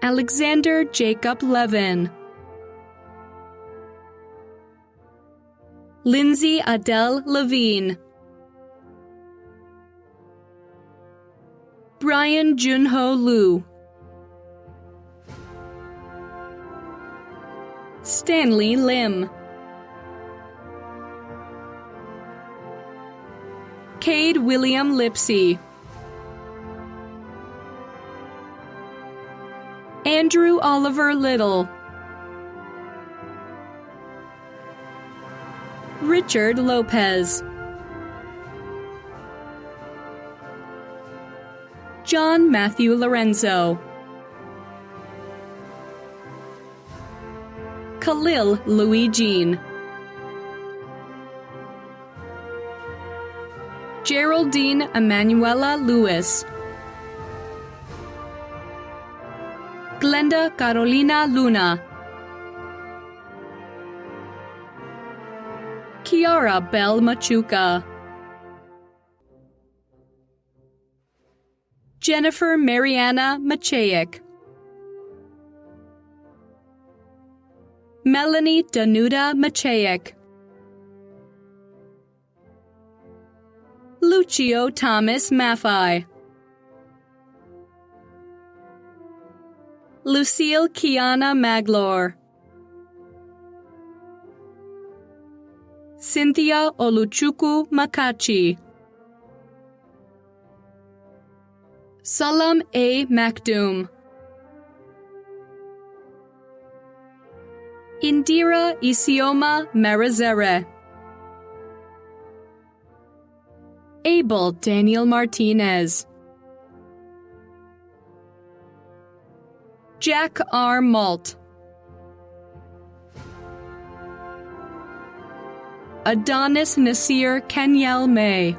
Alexander Jacob Levin. Lindsay Adele Levine. Brian Junho Liu. Stanley Lim. Cade William Lipsy. Andrew Oliver Little. Richard Lopez. John Matthew Lorenzo. Khalil Louis Jean. Geraldine Emanuela Lewis. Glenda Carolina Luna. Kiara Bell Machuca. Jennifer Mariana Maciejek. Melanie Danuta Maciejek. Lucia Lucio Thomas Maffei. Lucille Kiana Maglor. Cynthia Oluchukwu Makachi. Salam A. Makdoum. Indira Isioma Marazere. Abel Daniel Martinez. Jack R. Malt. Adonis Nasir Kenyel May.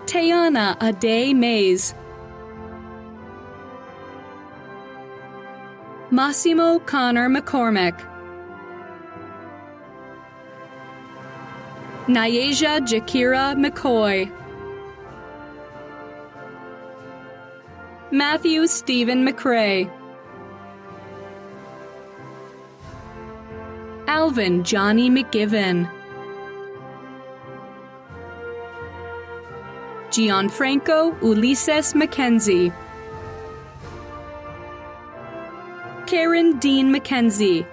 Tayana Ade Mays. Massimo Connor McCormick. Nyasia Jakira McCoy. Matthew Stephen McRae. Alvin Johnny McGiven. Gianfranco Ulises Mackenzie. Karen Dean Mackenzie.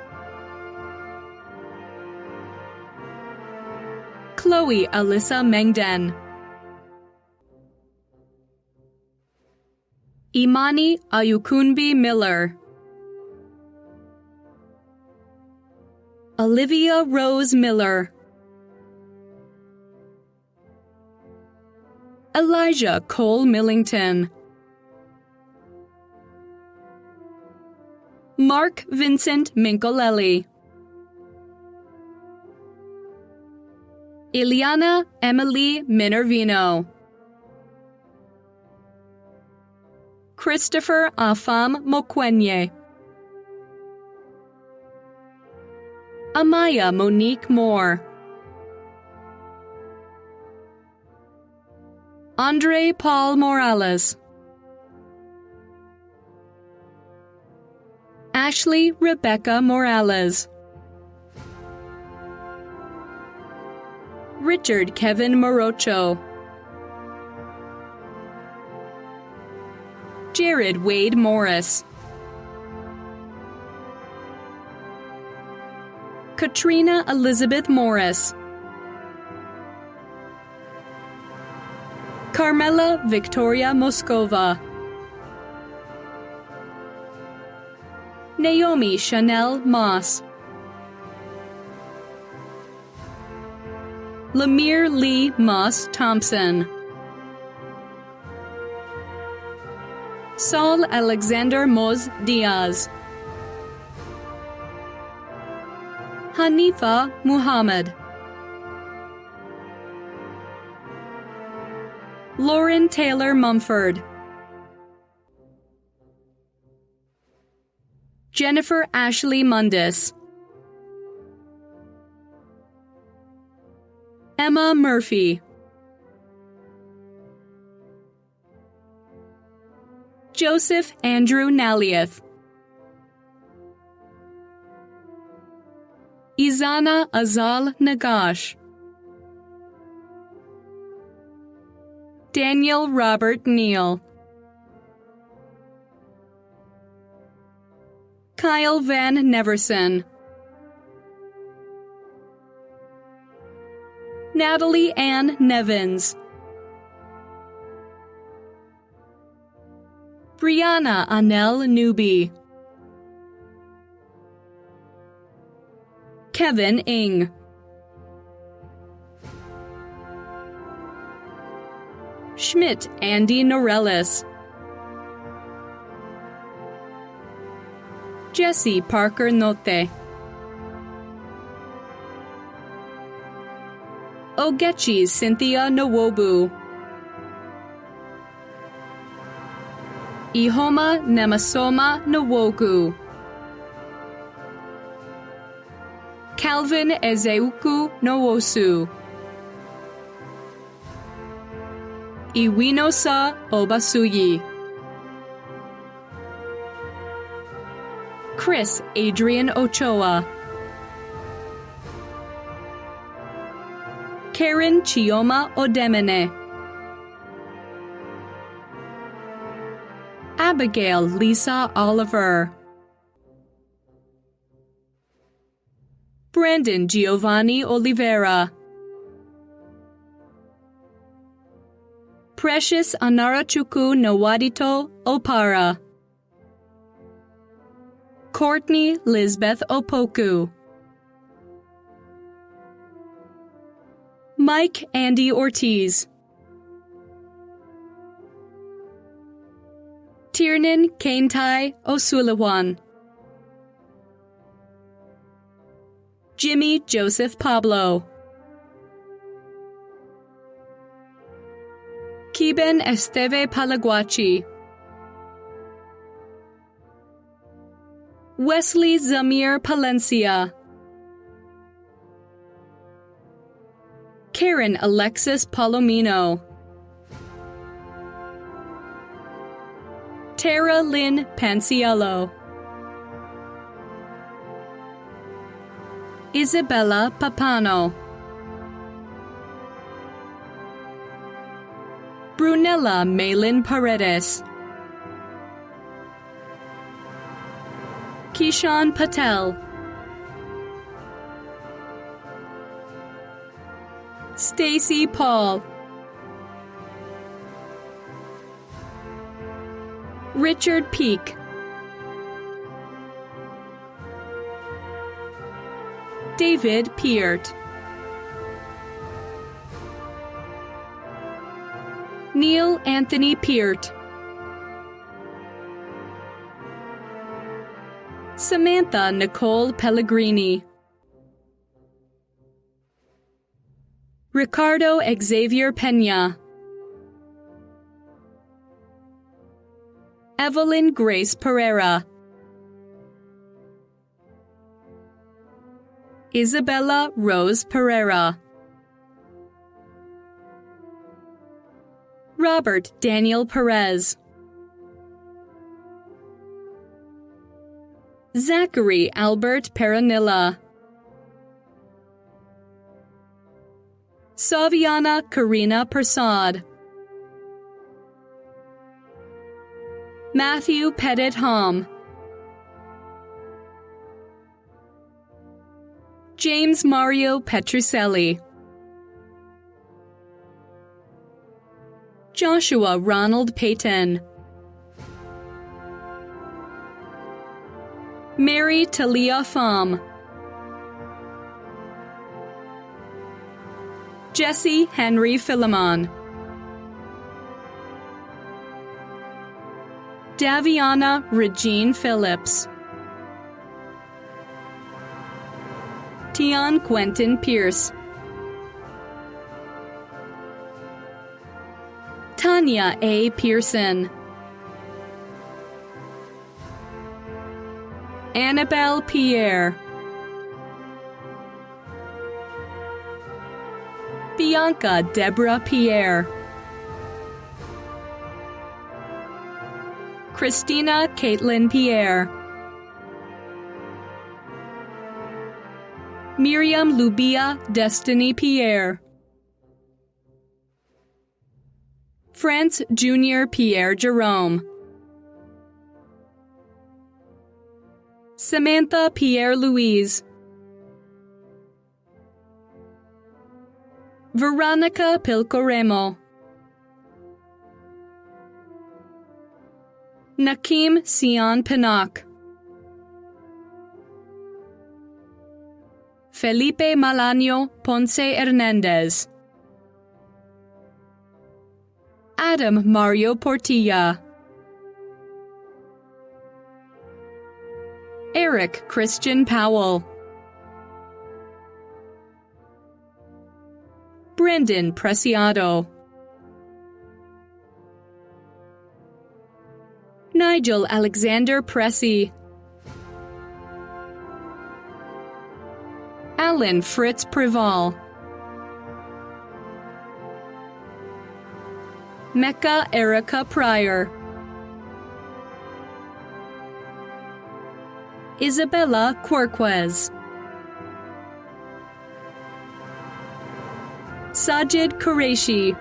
Chloe Alyssa Mengden. Imani Ayukunbi Miller. Olivia Rose Miller. Elijah Cole Millington. Mark Vincent Mincolelli. Ileana Emily Minervino. Christopher Afam Mokwenye. Amaya Monique Moore. Andre Paul Morales. Ashley Rebecca Morales. Richard Kevin Morocho. Jared Wade Morris. Katrina Elizabeth Morris. Carmela Victoria Moscova. Naomi Chanel Moss. Lemire Lee Moss Thompson. Saul Alexander Moz Diaz. Hanifa Muhammad. Lauren Taylor Mumford. Jennifer Ashley Mundis. Emma Murphy. Joseph Andrew Naliath. Izana Azal Nagash. Daniel Robert Neal. Kyle Van Neverson. Natalie Ann Nevins. Brianna Anel Newby. Kevin Ing. Schmidt Andy Norellis. Jesse Parker Note. Ogechi Cynthia Nwobu. Ihoma Nemasoma Nwogu. Calvin Ezeuku Nwosu. Iwinosa Obasuyi. Chris Adrian Ochoa. Karen Chioma Odemene, Abigail Lisa Oliver, Brandon Giovanni Oliveira, Precious Anarachuku Nawadito Opara, Courtney Lisbeth Opoku, Mike Andy Ortiz, Tiernan Kaintai Osuliwan, Jimmy Joseph Pablo, Kiben Esteve Palaguachi, Wesley Zamir Palencia, Karen Alexis Palomino, Tara Lynn Panciello, Isabella Papano, Brunella Malin Paredes, Kishan Patel, Stacy Paul, Richard Peak, David Peart, Neil Anthony Peart, Samantha Nicole Pellegrini, Ricardo Xavier Pena, Evelyn Grace Pereira, Isabella Rose Pereira, Robert Daniel Perez, Zachary Albert Peranilla, Saviana Karina Persad, Matthew Pettit Hom, James Mario Petrucelli, Joshua Ronald Payton, Mary Talia Pham, Jesse Henry Philemon, Daviana Regine Phillips, Tian Quentin Pierce, Tanya A. Pearson, Annabelle Pierre, Bianca Deborah Pierre, Christina Caitlin Pierre, Miriam Lubia Destiny Pierre, France Junior Pierre Jerome, Samantha Pierre Louise, Veronica Pilcoremo, Nakim Sion Pinnock, Felipe Malaño Ponce Hernandez, Adam Mario Portilla, Eric Christian Powell, Brendan Preciado, Nigel Alexander Pressy, Alan Fritz Preval, Mecca Erica Pryor, Isabella Quirquez, Sajid Qureshi,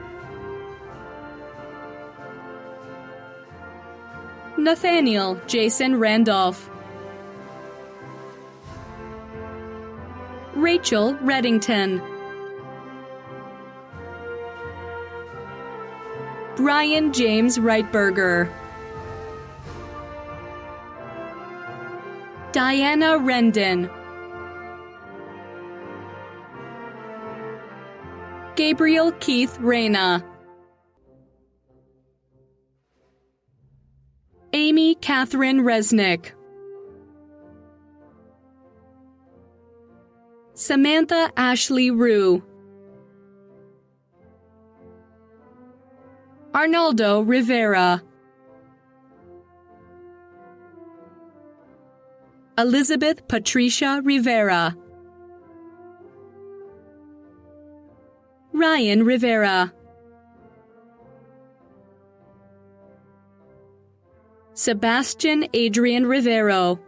Nathaniel Jason Randolph, Rachel Reddington, Brian James Reitberger, Diana Rendon, Gabriel Keith Reyna, Amy Catherine Resnick, Samantha Ashley Rue, Arnaldo Rivera, Elizabeth Patricia Rivera, Ryan Rivera, Sebastian Adrian Rivero,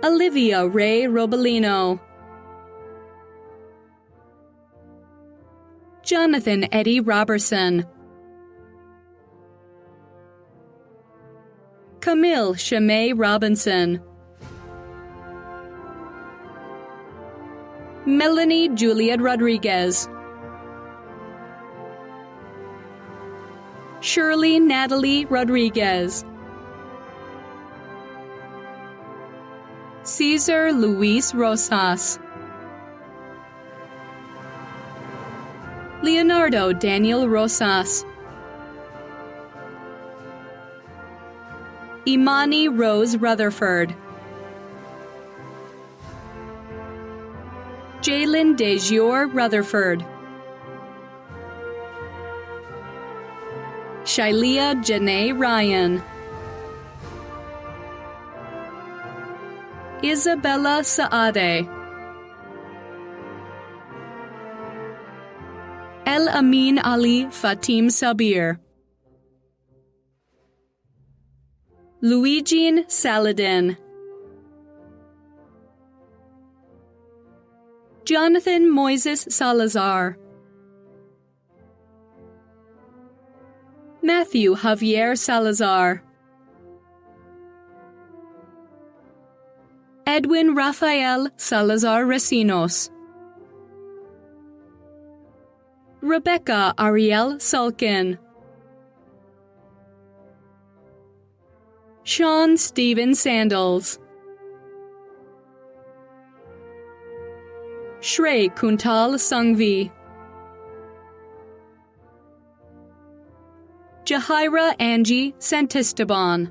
Olivia Ray Robolino, Jonathan Eddie Robertson, Camille Shamay Robinson, Melanie Juliet Rodriguez, Shirley Natalie Rodriguez, Cesar Luis Rosas, Leonardo Daniel Rosas, Imani Rose Rutherford, Jalen DeJour Rutherford, Shailia Janae Ryan, Isabella Saade, El Amin Ali Fatim Sabir, Luigian Saladin, Jonathan Moises Salazar, Matthew Javier Salazar, Edwin Rafael Salazar Recinos, Rebecca Ariel Sulkin, Sean Stephen Sandals, Shrey Kuntal Sangvi, Jahira Angie Santisteban,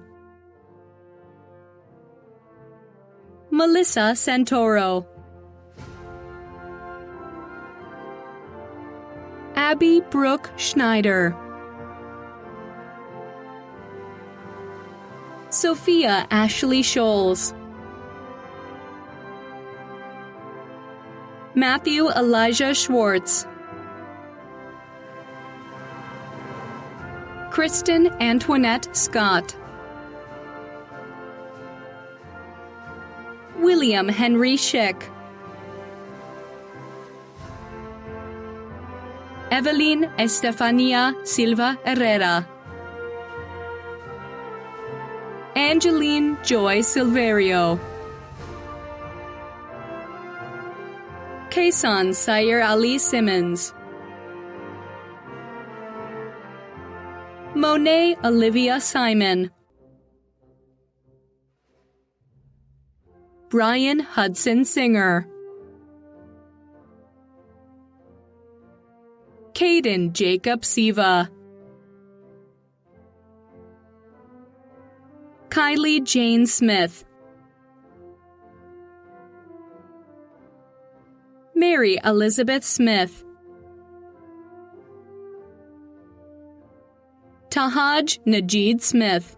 Melissa Santoro, Abby Brooke Schneider, Sophia Ashley Scholes, Matthew Elijah Schwartz, Kristen Antoinette Scott, William Henry Schick, Evelyn Estefania Silva Herrera, Angeline Joy Silverio, Kaysan Sayer Ali Simmons, Monet Olivia Simon, Brian Hudson Singer, Caden Jacob Siva, Kylie Jane Smith, Mary Elizabeth Smith, Tahaj Najid Smith,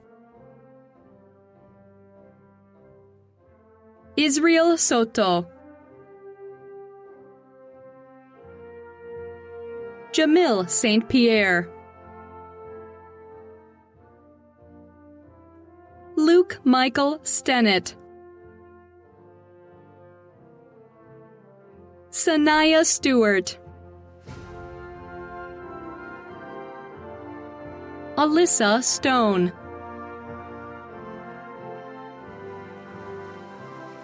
Israel Soto, Jamil St. Pierre, Luke Michael Stennett, Sanaya Stewart, Alyssa Stone,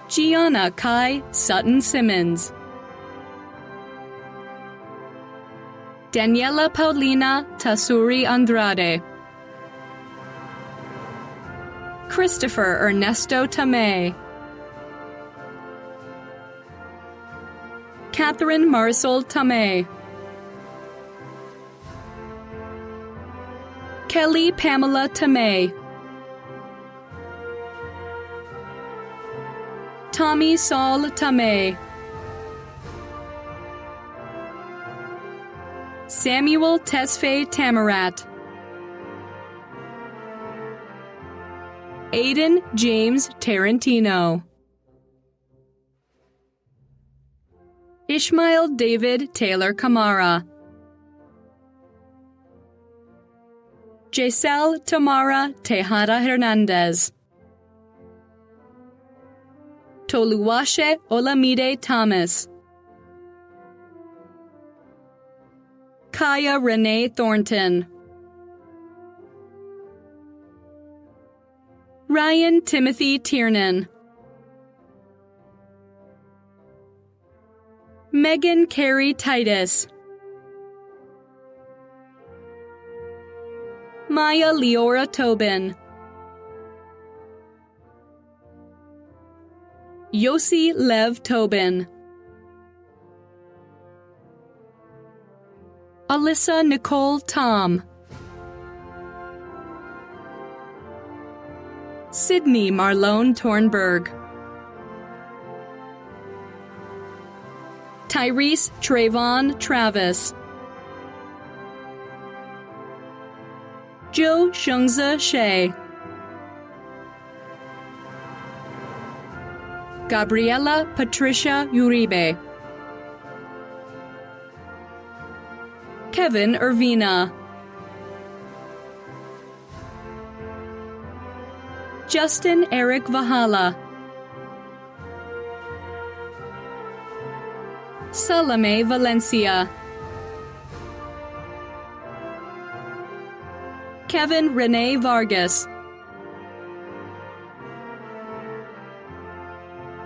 Gianna Kai Sutton Simmons, Daniela Paulina Tasuri Andrade, Christopher Ernesto Tamay, Catherine Marisol Tamay, Kelly Pamela Tamay, Tommy Saul Tamay, Samuel Tesfaye Tamarat, Aiden James Tarantino, Ishmael David Taylor Kamara, Giselle Tamara Tejada Hernandez, Toluwashe Olamide Thomas, Kaya Renee Thornton, Ryan Timothy Tiernan, Megan Carey Titus, Maya Leora Tobin, Yossi Lev Tobin, Alyssa Nicole Tom, Sydney Marlone Tornberg, Tyrese Trayvon Travis, Joe Shungza Shea, Gabriela Patricia Uribe, Kevin Irvina, Justin Eric Vahala, Salome Valencia, Kevin Renee Vargas,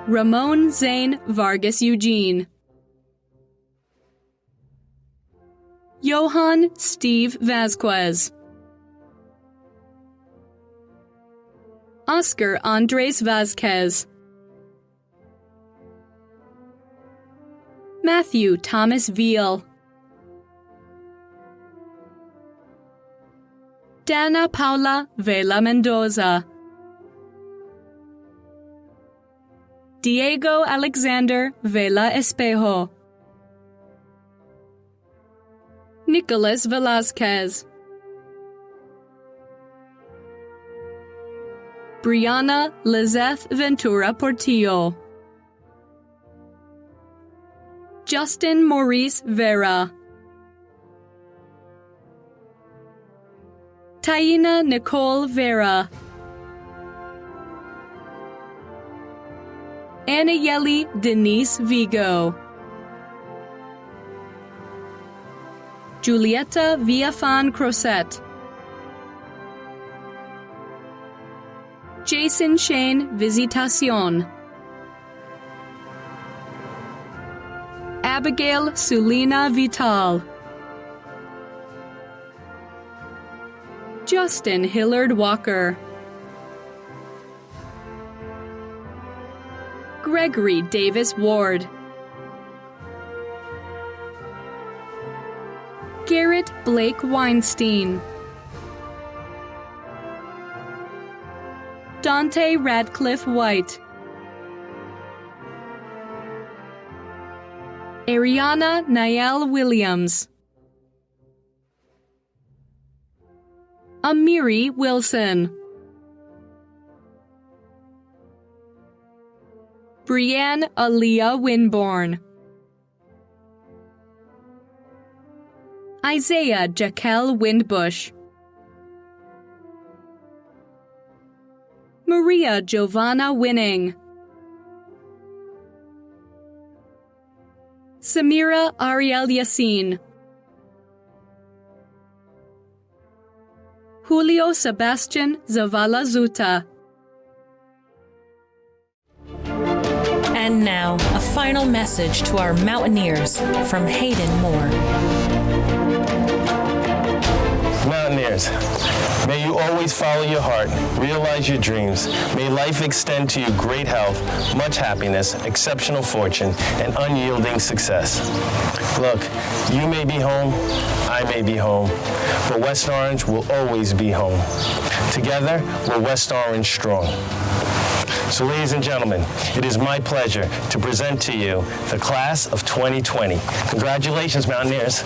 Ramon Zane Vargas Eugene, Johan Steve Vasquez, Oscar Andres Vasquez, Matthew Thomas Veal, Dana Paula Vela Mendoza, Diego Alexander Vela Espejo, Nicholas Velasquez, Brianna Lizeth Ventura Portillo, Justin Maurice Vera, Taina Nicole Vera, Anayeli Denise Vigo, Julieta Villafan Crosset, Jason Shane Visitacion, Abigail Sulina Vital, Justin Hillard Walker, Gregory Davis Ward, Garrett Blake Weinstein, Dante Radcliffe White, Ariana Niall Williams, Amiri Wilson, Brianne Aaliyah Winborn, Isaiah Jaquel Windbush, Maria Giovanna Winning, Samira Ariel Yassin. Julio Sebastian Zavala Zuta. And now, a final message to our Mountaineers from Hayden Moore. Mountaineers, may you always follow your heart, realize your dreams. May life extend to you great health, much happiness, exceptional fortune, and unyielding success. Look, you may be home, I may be home, but West Orange will always be home. Together, we're West Orange strong. So ladies and gentlemen, it is my pleasure to present to you the class of 2020. Congratulations, Mountaineers.